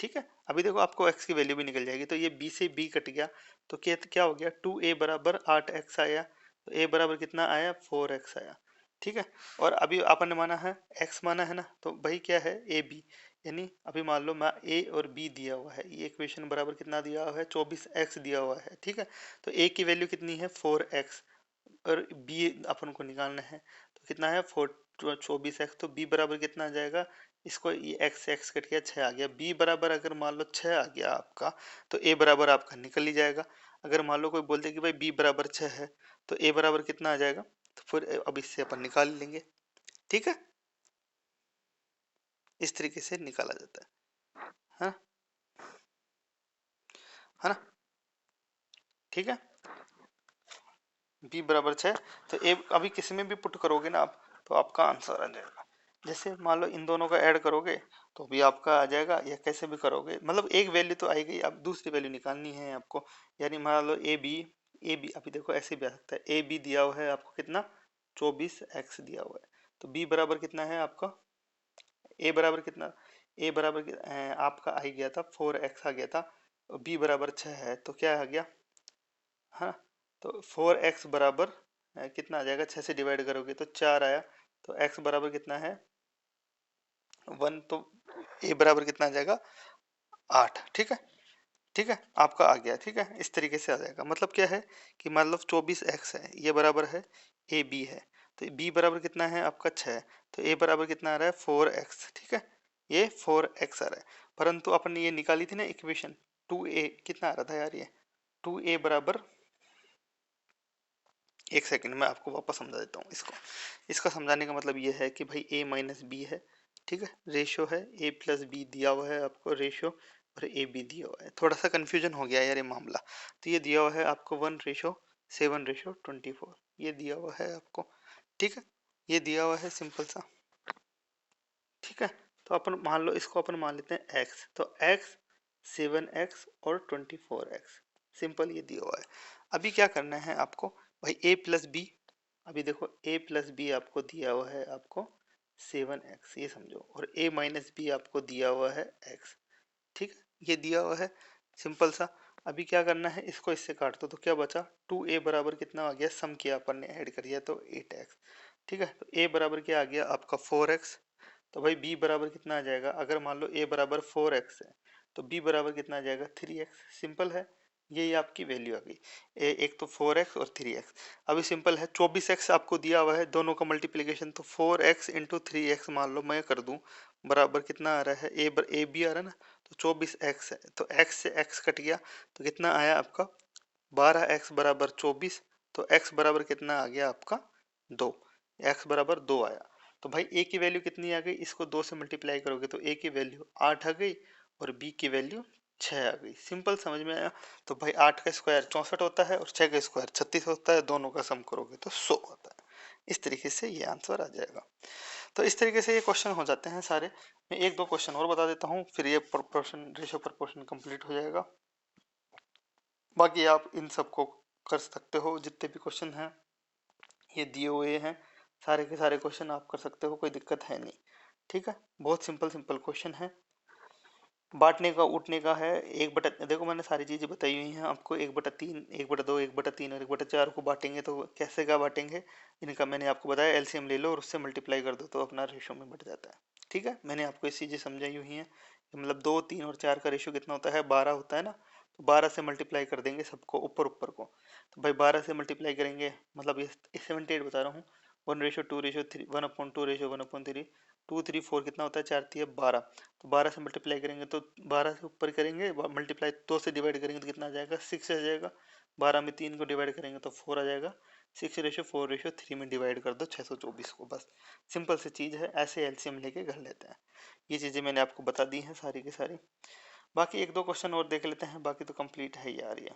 ठीक है। अभी देखो आपको x की वैल्यू भी निकल जाएगी, तो ये b से b कट गया, तो क्या क्या हो गया, 2a बराबर 8x आया। तो a बराबर कितना आया, 4x आया, ठीक है। और अभी अपन ने माना है x माना है ना, तो भाई क्या है ab, यानी अभी मान लो मैं a और b दिया हुआ है, ये इक्वेशन बराबर कितना दिया हुआ है, 24x दिया हुआ है, ठीक है। तो a की वैल्यू कितनी है 4x, और b अपन को निकालना है, तो कितना है 24x। तो b बराबर कितना आ जाएगा, इसको ये x x कट गया, 6 आ गया। b बराबर अगर मान लो 6 आ गया आपका, तो a बराबर आपका निकल ही जाएगा। अगर मान लो कोई बोलते कि भाई b बराबर 6 है, तो a बराबर कितना आ जाएगा, तो फिर अब इससे अपन निकाल लेंगे, ठीक है। इस तरीके से निकाला जाता है है ना, है ना, ठीक है। बी बराबर 6, तो ए अभी किसी में भी पुट करोगे ना आप, तो आपका आंसर आ जाएगा। जैसे मान लो इन दोनों का ऐड करोगे तो भी आपका आ जाएगा, या कैसे भी करोगे, मतलब एक वैल्यू तो आएगी, अब दूसरी वैल्यू निकालनी है आपको। यानी मान लो ए बी अभी देखो ऐसे भी आ सकता है, ए बी दिया हुआ है आपको कितना, 24x दिया हुआ है, तो बी बराबर कितना है आपका, ए बराबर कितना, ए बराबर आपका आ गया था 4x आ गया था, बी बराबर 6 है, तो क्या आ गया, हाँ, तो 4x बराबर कितना आ जाएगा, 6 से डिवाइड करोगे तो 4 आया, तो x बराबर कितना है 1, तो a बराबर कितना आ जाएगा 8, ठीक है, ठीक है, आपका आ गया, ठीक है, इस तरीके से आ जाएगा। मतलब क्या है कि मान लो 24x है, ये बराबर है ए बी है, तो b बराबर कितना है आपका 6, तो a बराबर कितना आ रहा है 4x, ठीक है, ये 4x आ रहा है। परंतु अपन ने ये निकाली थी ना इक्वेशन, 2a कितना आ रहा था यार, ये 2a बराबर, एक सेकंड में आपको वापस समझा देता हूँ इसको। इसका समझाने का मतलब ये है कि भाई a माइनस बी है, ठीक है, रेशो है a प्लस बी दिया हुआ है आपको रेशो, और ए बी दिया हुआ है, थोड़ा सा कंफ्यूजन हो गया यार ये मामला। तो ये दिया हुआ है आपको 1:7:24, ये दिया हुआ है आपको, ठीक है, ये दिया हुआ है सिंपल सा, ठीक है। तो अपन मान लो इसको अपन मान लेते हैं x, तो x 7x और 24x, सिंपल ये दिया हुआ है। अभी क्या करना है आपको, भाई a प्लस बी, अभी देखो a प्लस बी आपको दिया हुआ है आपको 7x, ये समझो, और a माइनस बी आपको दिया हुआ है x, ठीक है, ये दिया हुआ है सिंपल सा। अभी क्या करना है, इसको इससे काट दो तो क्या बचा, 2a बराबर कितना आ गया, सम किया अपन ने, ऐड कर दिया तो 8x, ठीक है, तो a बराबर क्या आ गया आपका 4x, तो भाई b बराबर कितना आ जाएगा, अगर मान लो a बराबर 4x है तो b बराबर कितना आ जाएगा 3x, सिंपल है, यही आपकी वैल्यू आ गई। एक तो 4x और 3x। अभी सिंपल है, 24x आपको दिया हुआ है, दोनों का मल्टीप्लिकेशन, तो 4x इंटू 3x मान लो मैं कर दूं, बराबर कितना आ रहा है, ए बी आ रहा है ना, तो 24x है, तो x से x कट गया, तो कितना आया आपका 12x बराबर 24, तो x बराबर कितना आ गया आपका 2, x बराबर 2 आया। तो भाई a की वैल्यू कितनी आ गई, इसको 2 से मल्टीप्लाई करोगे तो a की वैल्यू 8 आ गई, और b की वैल्यू 6 आ गई, सिंपल समझ में आया। तो भाई 8 का स्क्वायर 64 होता है, और 6 का स्क्वायर 36 होता है, दोनों का सम करोगे तो 100 होता है। इस तरीके से ये आंसर आ जाएगा। तो इस तरीके से ये क्वेश्चन हो जाते हैं सारे। मैं एक दो क्वेश्चन और बता देता हूँ, फिर ये प्रोपोर्शन रेशियो प्रोपोर्शन कंप्लीट हो जाएगा। बाकी आप इन सबको कर सकते हो, जितने भी क्वेश्चन हैं ये दिए हुए हैं, सारे के सारे क्वेश्चन आप कर सकते हो, कोई दिक्कत है नहीं, ठीक है, बहुत सिंपल सिंपल क्वेश्चन है। बांटने का उठने का है, 1/, देखो मैंने सारी चीज़ें बताई हुई हैं आपको, 1/3, 1/2, 1/3 और 1/4 को बांटेंगे तो कैसे क्या बांटेंगे, इनका मैंने आपको बताया, एलसीएम ले लो और उससे मल्टीप्लाई कर दो तो अपना रेशो में बढ़ जाता है, ठीक है। मैंने आपको ये चीज़ें समझाई हुई हैं, मतलब 2, 3 और 4 का रेशो कितना होता है, 12 होता है ना, तो 12 से मल्टीप्लाई कर देंगे सबको ऊपर ऊपर को, तो भाई 12 से मल्टीप्लाई करेंगे, मतलब ये 78 बता रहा हूँ, 1:2:3, 1/2:1/3, 2 3 4 कितना होता है, 4 3 12, तो 12 से मल्टीप्लाई करेंगे तो 12 से ऊपर करेंगे, मल्टीप्लाई 2 से डिवाइड करेंगे तो कितना आ जाएगा 6 आ जाएगा, 12 में 3 को डिवाइड करेंगे तो 4 आ जाएगा, 6:4:3 में डिवाइड कर दो 624 को, बस सिंपल सी चीज़ है, ऐसे एलसीएम लेके कर लेते हैं। ये चीज़ें मैंने आपको बता दी हैं सारी की सारी। बाकी एक दो क्वेश्चन और देख लेते हैं, बाकी तो कंप्लीट है यार ये,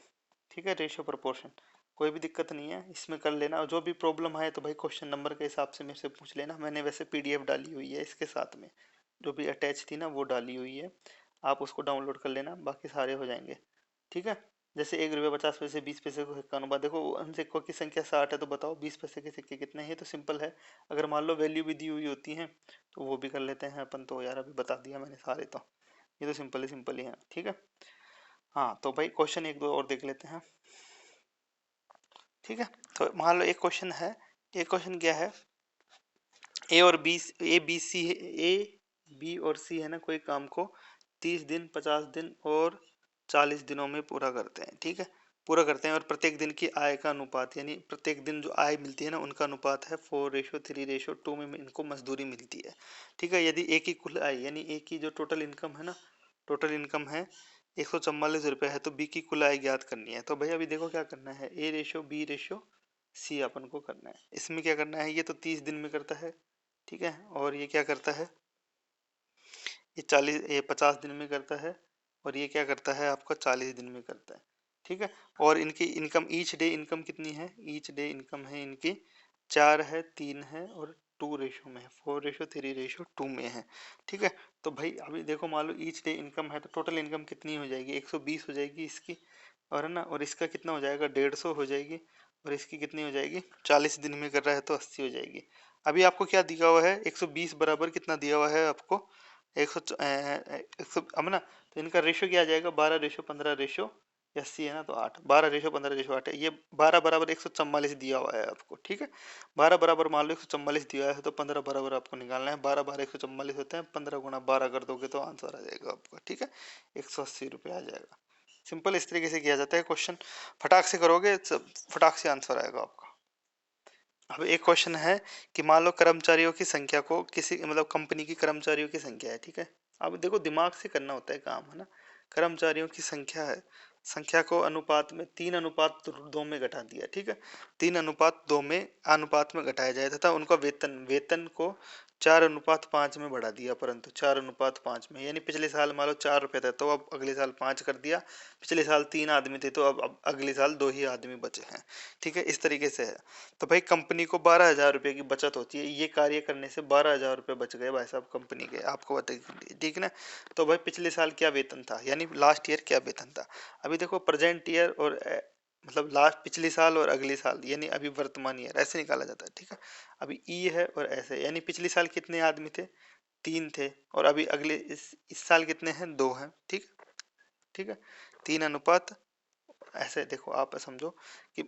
ठीक है। रेशियो प्रोपोर्शन कोई भी दिक्कत नहीं है, इसमें कर लेना, और जो भी प्रॉब्लम है तो भाई क्वेश्चन नंबर के हिसाब से मेरे से पूछ लेना, मैंने वैसे पीडीएफ डाली हुई है इसके साथ में, जो भी अटैच थी ना वो डाली हुई है, आप उसको डाउनलोड कर लेना, बाकी सारे हो जाएंगे, ठीक है। जैसे 1 रुपये 50 पैसे 20 पैसे को सिक्का अनुपात, देखो उन सिक्कों की संख्या 60 है, तो बताओ 20 पैसे के सिक्के कितने हैं, तो सिंपल है। अगर मान लो वैल्यू भी दी हुई होती है तो वो भी कर लेते हैं अपन, तो यार अभी बता दिया मैंने सारे, तो ये तो सिंपल ही है, ठीक है। हाँ तो भाई क्वेश्चन एक दो और देख लेते हैं, ठीक है। तो मान लो एक क्वेश्चन है, एक क्वेश्चन क्या है, ए और B, A B C, A B और सी है ना, कोई काम को 30 दिन 50 दिन और 40 दिनों में पूरा करते हैं, ठीक है, पूरा करते हैं, और प्रत्येक दिन की आय का अनुपात, यानी प्रत्येक दिन जो आय मिलती है ना उनका अनुपात है 4:3:2 में इनको मजदूरी मिलती है, ठीक है। यदि एक ही कुल आय, यानी एक की जो टोटल इनकम है ना, टोटल इनकम है 144 रुपये है, तो बी की कुल आय ज्ञात करनी है। तो भाई अभी देखो क्या करना है, A/B/C अपन को करना है। इसमें क्या करना है, ये तो 30 दिन में करता है, ठीक है, और ये क्या करता है, ये 40, ये 50 दिन में करता है, और ये क्या करता है आपका 40 दिन में करता है, ठीक है। और इनकी इनकम, ईच डे इनकम कितनी है, ईच डे इनकम है इनकी 4 है, 3 है और 2 रेशो में है, 4 रेशो 3 रेशो 2 में है, ठीक है। तो भाई अभी देखो मान लो ईच डे इनकम है, तो टोटल इनकम कितनी हो जाएगी, 120 हो जाएगी इसकी, और है ना, और इसका कितना हो जाएगा, 150 हो जाएगी, और इसकी कितनी हो जाएगी, 40 दिन में कर रहा है तो 80 हो जाएगी। अभी आपको क्या दिया हुआ है, 120 बराबर कितना दिया हुआ है आपको, 100 अब ना, तो इनका रेशो क्या आ जाएगा, 12 रेशो 15 रेशो 80 है ना, तो 8, 12 रेशो 15 रेशो 8 है, ये 12 बराबर 144 दिया हुआ है आपको, ठीक है। 12 बराबर मान लो 144 दिया है, तो 15 बराबर आपको निकालना है, 12 12 144 होते हैं, 15 गुना 12 कर दोगे तो आंसर आ जाएगा आपका, ठीक है, 180 रुपये आ जाएगा। सिंपल इस तरीके से किया जाता है क्वेश्चन, फटाक से करोगे फटाक से आंसर आएगा आपका। अब एक क्वेश्चन है कि मान लो कर्मचारियों की संख्या को किसी मतलब कंपनी की कर्मचारियों की संख्या है, ठीक है। अब देखो दिमाग से करना होता है काम, है ना। कर्मचारियों की संख्या है, संख्या को अनुपात में 3:2 में घटा दिया, ठीक है। 3:2 में अनुपात में घटाया जाए तथा उनका वेतन वेतन को 4:5 में बढ़ा दिया, परंतु 4:5 में, यानी पिछले साल मान लो 4 रुपये था तो अब अगले साल 5 कर दिया, पिछले साल 3 आदमी थे तो अब अगले साल 2 ही आदमी बचे हैं, ठीक है, इस तरीके से है। तो भाई कंपनी को 12,000 रुपये की बचत होती है, ये कार्य करने से 12,000 रुपये बच गए भाई साहब कंपनी के, आपको बताइए, ठीक है ना। तो भाई पिछले साल क्या वेतन था, यानी लास्ट ईयर क्या वेतन था। अभी देखो प्रेजेंट ईयर और मतलब लास्ट पिछले साल और अगले साल, यानी अभी वर्तमान ईयर, ऐसे निकाला जाता है, ठीक है। अभी ई है और ऐसे, यानी पिछले साल कितने आदमी थे, 3 थे, और अभी अगले इस साल कितने हैं, 2 हैं, ठीक है, ठीक है। 3 अनुपात, ऐसे देखो आप समझो कि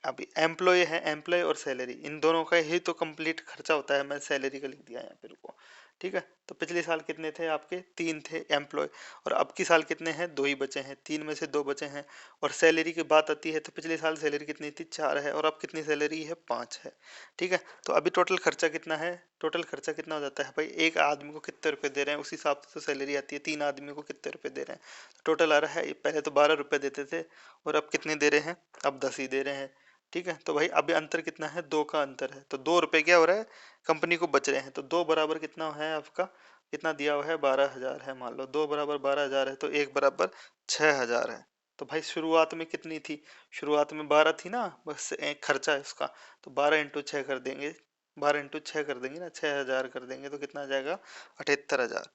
अभी एम्प्लॉय है, एम्प्लॉय और सैलरी, इन दोनों का ही तो कंप्लीट खर्चा होता है, मैं सैलरी का लिख दिया यहाँ पे, रुको, ठीक है। तो पिछले साल कितने थे आपके, 3 थे एम्प्लॉय, और अब की साल कितने हैं, 2 ही बचे हैं, 3 में से 2 बचे हैं। और सैलरी की बात आती है तो पिछले साल सैलरी कितनी थी, 4 है, और अब कितनी सैलरी है, 5 है, ठीक है। तो अभी टोटल खर्चा कितना है, टोटल खर्चा कितना हो जाता है भाई, एक आदमी को कितने रुपए दे रहे हैं, उस हिसाब से तो सैलरी आती है, 3 आदमी को कितने रुपए दे रहे हैं, टोटल आ रहा है, पहले तो 12 रुपए देते थे और अब कितने दे रहे हैं, अब 10 ही दे रहे हैं, ठीक है। तो भाई अभी अंतर कितना है, 2 का अंतर है, तो 2 रुपए क्या हो रहा है, कंपनी को बच रहे हैं, तो 2 बराबर कितना है आपका, कितना दिया हुआ है, 12,000 है, मान लो 2 बराबर 12,000 है, तो 1 बराबर 6,000 है। तो भाई शुरुआत में कितनी थी, शुरुआत में 12 थी ना, बस एक खर्चा है उसका, तो 12 × 6 कर देंगे, 12 × 6 कर देंगे ना, 6,000 कर देंगे तो कितना आ जाएगा, 78,000,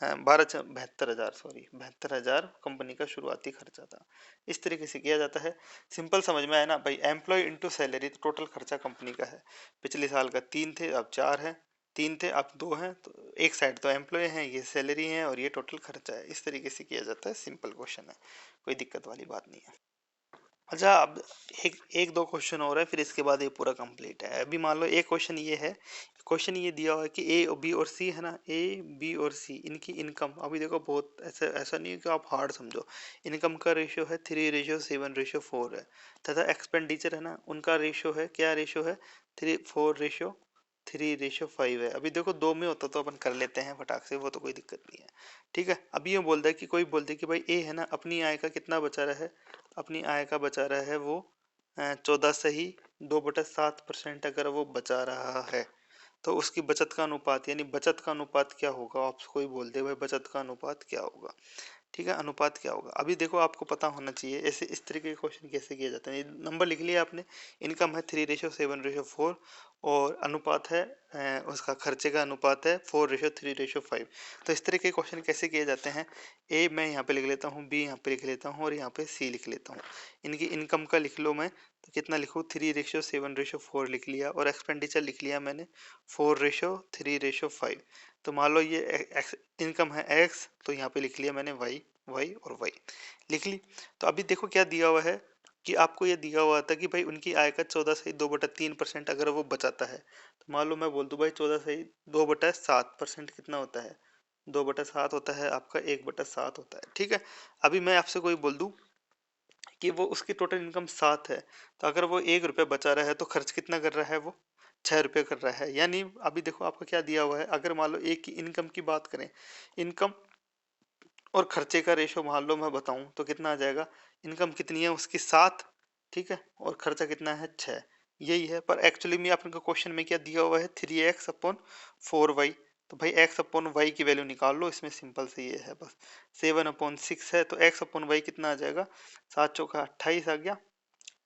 72,000, सॉरी 72,000 कंपनी का शुरुआती खर्चा था। इस तरीके से किया जाता है, सिंपल समझ में आया ना भाई, एम्प्लॉय इनटू सैलरी, तो टोटल खर्चा कंपनी का है, पिछले साल का 3 थे अब 4 है, 3 थे अब 2 हैं, तो एक साइड तो एम्प्लॉय हैं, ये सैलरी है, और ये टोटल खर्चा है, इस तरीके से किया जाता है, सिंपल क्वेश्चन है, कोई दिक्कत वाली बात नहीं है। अच्छा अब एक एक दो क्वेश्चन और है, फिर इसके बाद ये पूरा कंप्लीट है। अभी मान लो एक क्वेश्चन ये है, क्वेश्चन ये दिया हुआ है कि ए और बी और सी है ना, ए बी और सी इनकी इनकम, अभी देखो बहुत ऐसा ऐसा नहीं है कि आप हार्ड समझो, इनकम का रेशियो है 3:7:4 है, तथा एक्सपेंडिचर है ना, उनका रेशियो है, क्या रेशियो है, 3:4:3:5 है। अभी देखो 2 में होता तो अपन कर लेते हैं फटाक से, वो तो कोई दिक्कत नहीं है, ठीक है। अभी ये बोलता है कि कोई बोलता है कि भाई ए है ना, अपनी आय का कितना बचा रहा है, अपनी आय का बचा रहा है वो 14 से ही 2/7% अगर वो बचा रहा है, तो उसकी बचत का अनुपात, यानी बचत का अनुपात क्या होगा, आपसे कोई बोल दे भाई बचत का अनुपात क्या होगा, ठीक है, अनुपात क्या होगा। अभी देखो आपको पता होना चाहिए ऐसे इस तरीके के क्वेश्चन कैसे किए जाते हैं, नंबर लिख लिया आपने, इनकम है 3:7:4, और अनुपात है उसका खर्चे का अनुपात है 4:3:5। तो इस तरह के क्वेश्चन कैसे किए जाते हैं, ए मैं यहाँ पे लिख लेता हूँ, बी यहाँ पे लिख लेता हूँ, और यहाँ पे सी लिख लेता हूँ। इनकी इनकम का लिख लो, मैं तो कितना लिखूँ, 3:7:4 लिख लिया, और एक्सपेंडिचर लिख लिया मैंने 4:3:5। तो मान लो ये इनकम है एक्स, तो यहाँ पे लिख लिया मैंने वाई, वाई और वाई लिख ली। तो अभी देखो क्या दिया हुआ है, कि आपको ये दिया हुआ था कि भाई उनकी आय का 14 से ही 2/3% अगर वो बचाता है, तो मान लो मैं बोल दूं भाई 14 से ही 2/7% कितना होता है, 2/7 होता है आपका, 1/7 होता है, ठीक है। अभी मैं आपसे कोई बोल दूं कि वो उसकी टोटल इनकम 7 है, तो अगर वो 1 रुपये बचा रहा है तो खर्च कितना कर रहा है, वो 6 रुपये कर रहा है। यानी अभी देखो आपको क्या दिया हुआ है, अगर मान लो एक की इनकम की बात करें, इनकम और खर्चे का रेशो मान लो मैं बताऊं तो कितना आ जाएगा, इनकम कितनी है उसकी 7, ठीक है, और खर्चा कितना है 6, यही है। पर एक्चुअली में आपने क्वेश्चन में क्या दिया हुआ है, 3x/4y, तो भाई एक्स अपॉन वाई की वैल्यू निकाल लो, इसमें सिंपल से ये है बस। 7/6 है तो एक्स अपॉन वाई कितना आ जाएगा, 7 × 4 = 28 आ गया,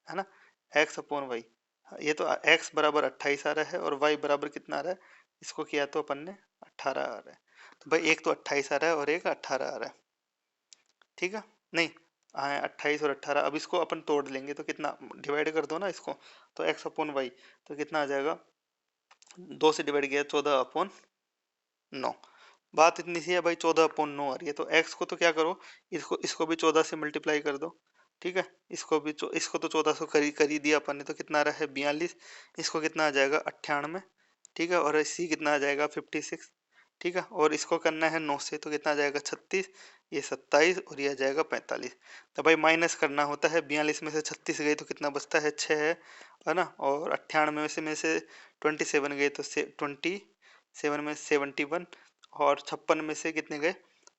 है ना। एक्स अपॉन वाई, ये तो एक्स बराबर 28 आ रहा है और वाई बराबर कितना आ रहा है, इसको किया तो अपन ने 18 आ रहा है। तो भाई एक तो 28 आ रहा है और एक 18 आ रहा है, ठीक है। नहीं, हाँ 28 और 18, अब इसको अपन तोड़ लेंगे तो कितना, डिवाइड कर दो ना इसको, तो एक्स अपॉन वाई तो कितना आ जाएगा, 2 से डिवाइड किया 14/9। बात इतनी सी है भाई, 14/9 आ रही है, तो x को तो क्या करो, इसको इसको भी 14 से मल्टीप्लाई कर दो, ठीक है। इसको तो 14 से कर ही दिया अपन ने, तो कितना आ रहा है 42, इसको कितना आ जाएगा 98, ठीक है। और सी कितना आ जाएगा 56, ठीक है। और इसको करना है 9 से, तो कितना आ जाएगा 36, ये 27 और ये आ जाएगा 45। तो भाई माइनस करना होता है, 42 में से 36 गए तो कितना बचता है 6 है ना। और 98 में से 27 गए तो 27 में 71, और 56 में से कितने गए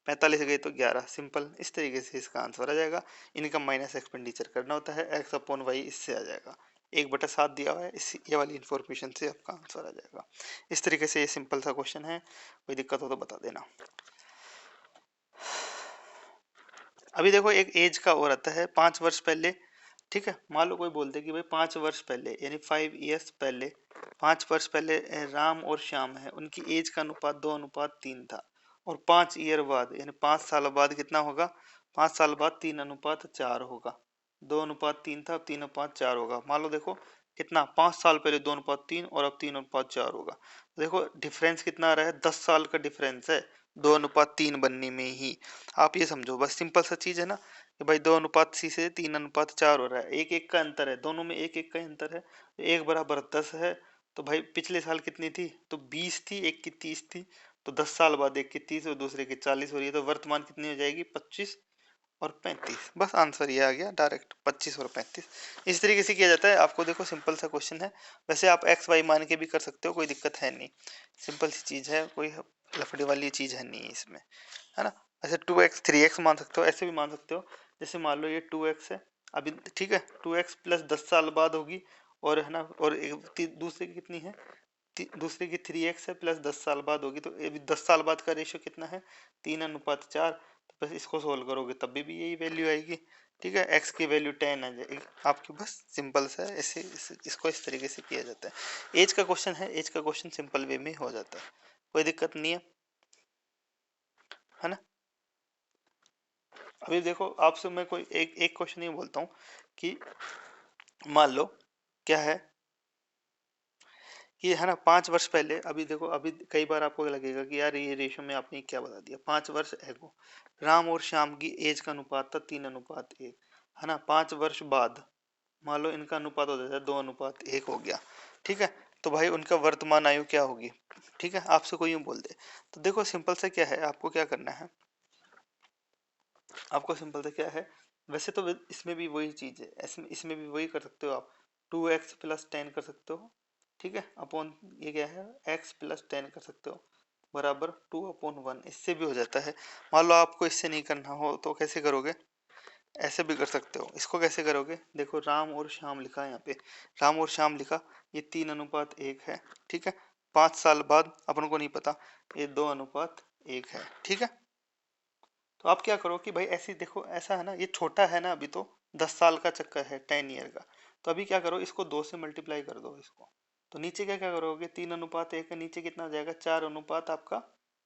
45 गए तो 11। सिंपल, इस तरीके से इसका आंसर आ जाएगा। इनकम माइनस एक्सपेंडिचर करना होता है, एक्स अपॉन वाई इससे आ जाएगा, 1/7 दिया हुआ है, इस ये वाली इंफॉर्मेशन से आपका आंसर आ जाएगा। इस तरीके से ये सिंपल सा क्वेश्चन है, कोई दिक्कत हो तो बता देना। अभी देखो एक एज का और आता है 5 वर्ष पहले, ठीक है। मान लो कोई बोलते कि भाई 5 वर्ष पहले यानी 5 years पहले, 5 वर्ष पहले राम और श्याम है, उनकी एज का अनुपात 2:3 था, और 5 ईयर बाद यानी 5 साल बाद कितना होगा, 5 साल बाद 3:4 होगा। 2:3 था, अब 3:4 होगा। मान लो देखो कितना, 5 साल पहले 2:3 और अब 3:4 होगा। देखो डिफरेंस कितना आ रहा है, 10 साल का डिफरेंस है 2:3 बनने में ही। आप ये समझो बस, सिंपल सा चीज है ना, कि भाई 2:3 से 3:4 हो रहा है, एक एक का अंतर है, दोनों में एक एक का अंतर है। 1 = 10 है, तो भाई पिछले साल कितनी थी, तो 20 थी, एक की 30 थी, तो 10 साल बाद एक की 30 और दूसरे की 40 हो रही है, तो वर्तमान कितनी हो जाएगी 25 और 35। बस आंसर ये आ गया डायरेक्ट, 25 और 35। इस तरीके से किया जाता है। आपको देखो सिंपल सा क्वेश्चन है, वैसे आप एक्स वाई मान के भी कर सकते हो, कोई दिक्कत है नहीं, सिंपल सी चीज है, कोई लफड़े वाली चीज है नहीं इसमें, है ना। ऐसे 2x 3x मान सकते हो, ऐसे भी मान सकते हो। जैसे मान लो ये 2x है अभी, ठीक है, 2x प्लस 10 साल बाद होगी, और है ना, और दूसरे की कितनी है, दूसरे की 3x है प्लस 10 साल बाद होगी, तो 10 साल बाद का रेशियो कितना है 3:4। तो बस इसको सोल्व करोगे तब भी यही वैल्यू आएगी, ठीक है। x की वैल्यू 10 आ जाएगी आपकी, बस सिंपल सा है। ऐसे इसको इस तरीके से किया जाता है। एज का क्वेश्चन है, एज का क्वेश्चन सिंपल वे में हो जाता है, कोई दिक्कत नहीं है ना। अभी देखो आपसे मैं कोई एक एक क्वेश्चन ये बोलता हूँ कि मान लो क्या है कि, है ना, 5 वर्ष पहले, अभी देखो अभी कई बार आपको लगेगा कि यार ये रेशो में आपने क्या बता दिया। 5 वर्ष एगो राम और श्याम की एज का अनुपात था 3:1, है ना। 5 वर्ष बाद मान लो इनका अनुपात हो जाता है 2:1 हो गया, ठीक है। तो भाई उनका वर्तमान आयु क्या होगी, ठीक है। आपसे कोई यूं बोल दे, तो देखो सिंपल से क्या है, आपको क्या करना है, आपको सिंपल से क्या है, वैसे तो इसमें भी वही चीज है, इसमें इसमें भी वही कर सकते हो आप, 2x + 10 कर सकते हो, ठीक है, अपॉन ये क्या है x + 10 कर सकते हो, बराबर 2/1, इससे भी हो जाता है। मान लो आपको इससे नहीं करना हो तो कैसे करोगे, ऐसे भी कर सकते हो। इसको कैसे करोगे, देखो राम और श्याम लिखा है यहाँ पे, राम और श्याम लिखा, ये 3:1 है, ठीक है। 5 साल बाद अपन को नहीं पता, ये 2:1 है, ठीक है। तो आप क्या करो कि भाई ऐसी देखो, ऐसा है ना, ये छोटा है ना, अभी तो 10 साल का चक्कर है, 10 ईयर का। तो अभी क्या करो, इसको 2 से मल्टीप्लाई कर दो इसको, तो नीचे क्या क्या करोगे, 3:1 का नीचे कितना आ जाएगा, 4 अनुपात आपका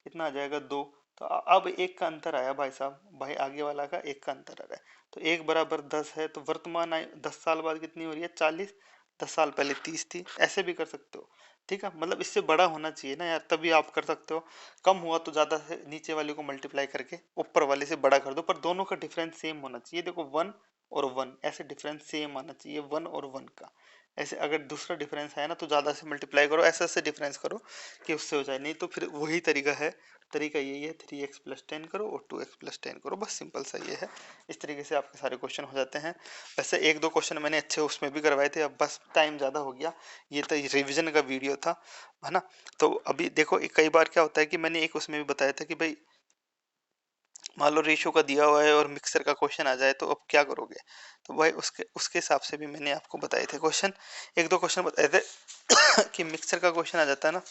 कितना आ जाएगा 2। तो अब एक का अंतर आया भाई साहब, भाई आगे वाला का एक का अंतर आ रहा है, तो 1 = 10 है, तो वर्तमान आयु 10 साल बाद कितनी हो रही है 40, 10 साल पहले 30 थी, ऐसे भी कर सकते हो, ठीक है। मतलब इससे बड़ा होना चाहिए ना यार, तभी आप कर सकते हो। कम हुआ तो ज्यादा से नीचे वाले को मल्टीप्लाई करके ऊपर वाले से बड़ा कर दो, पर दोनों का डिफरेंस सेम होना चाहिए। देखो 1 और 1 ऐसे डिफरेंस सेम आना चाहिए, 1 और 1 का। ऐसे अगर दूसरा डिफरेंस है ना तो ज्यादा से मल्टीप्लाई करो, ऐसे ऐसे डिफरेंस करो कि उससे हो जाए, नहीं तो फिर वही तरीका है। तरीका यही है, 3x + 10 करो और 2x + 10 करो, बस सिंपल सा ये है। इस तरीके से आपके सारे क्वेश्चन हो जाते हैं। वैसे एक दो क्वेश्चन मैंने अच्छे उसमें भी करवाए थे, अब बस टाइम ज़्यादा हो गया, ये तो रिविजन का वीडियो था, है ना। तो अभी देखो कई बार क्या होता है कि मैंने एक उसमें भी बताया था कि भाई मान लो रेशो का दिया हुआ है और मिक्सर का क्वेश्चन आ जाए तो अब क्या करोगे, तो भाई उसके उसके हिसाब से भी मैंने आपको बताए थे क्वेश्चन, एक दो क्वेश्चन बताए थे कि मिक्सर का क्वेश्चन आ जाता है ना,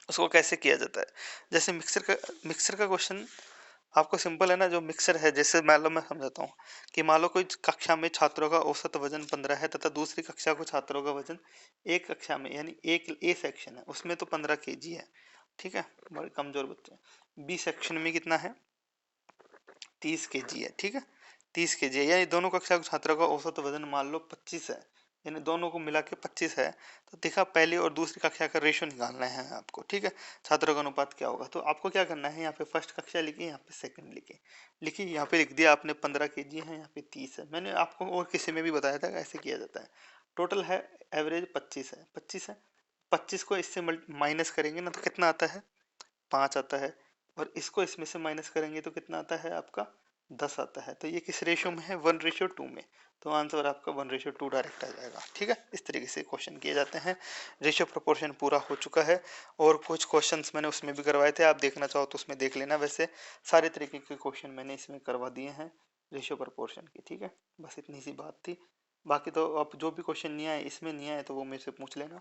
उसको कैसे किया जाता है। जैसे मिक्सर का क्वेश्चन आपको सिंपल है ना, जो मिक्सर है, जैसे मान लो मैं समझाता हूँ कि मान लो कोई कक्षा में छात्रों का औसत वजन 15 है तथा दूसरी कक्षा को छात्रों का वजन एक कक्षा में यानी एक ए सेक्शन है उसमें तो 15 kg है, ठीक है, बड़े कमजोर बच्चे हैं। बी सेक्शन में कितना है, 30 kg है, ठीक है, 30 kg है, यानी दोनों कक्षा के छात्रों का औसत वजन मान लो 25 है, यानी दोनों को मिला के 25 है। तो देखा, पहली और दूसरी कक्षा का रेशो निकालना है आपको, ठीक है, छात्रों का अनुपात क्या होगा। तो आपको क्या करना है, यहाँ पे फर्स्ट कक्षा लिखी, यहाँ पे सेकंड लिखी, लिखी, यहाँ पे लिख दिया आपने 15 kg है, यहाँ पे 30 है। मैंने आपको और किसी में भी बताया था ऐसे किया जाता है। टोटल है एवरेज 25 है, 25 है, 25 को इससे माइनस करेंगे ना तो कितना आता है, 5 आता है, और इसको इसमें से माइनस करेंगे तो कितना आता है आपका, 10 आता है। तो ये किस रेशियो में है, 1:2 में। तो आंसर आपका 1:2 डायरेक्ट आ जाएगा, ठीक है। इस तरीके से क्वेश्चन किए जाते हैं। रेशियो प्रोपोर्शन पूरा हो चुका है, और कुछ क्वेश्चंस मैंने उसमें भी करवाए थे, आप देखना चाहो तो उसमें देख लेना। वैसे सारे तरीके के क्वेश्चन मैंने इसमें करवा दिए हैं रेशियो प्रोपोर्शन की, ठीक है। बस इतनी सी बात थी। बाकी तो आप जो भी क्वेश्चन नहीं आए, इसमें नहीं आए, तो वो मेरे से पूछ लेना।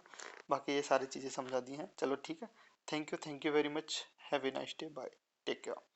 बाकी ये सारी चीज़ें समझा दी हैं, चलो ठीक है। Thank you very much, have a nice day, bye, take care.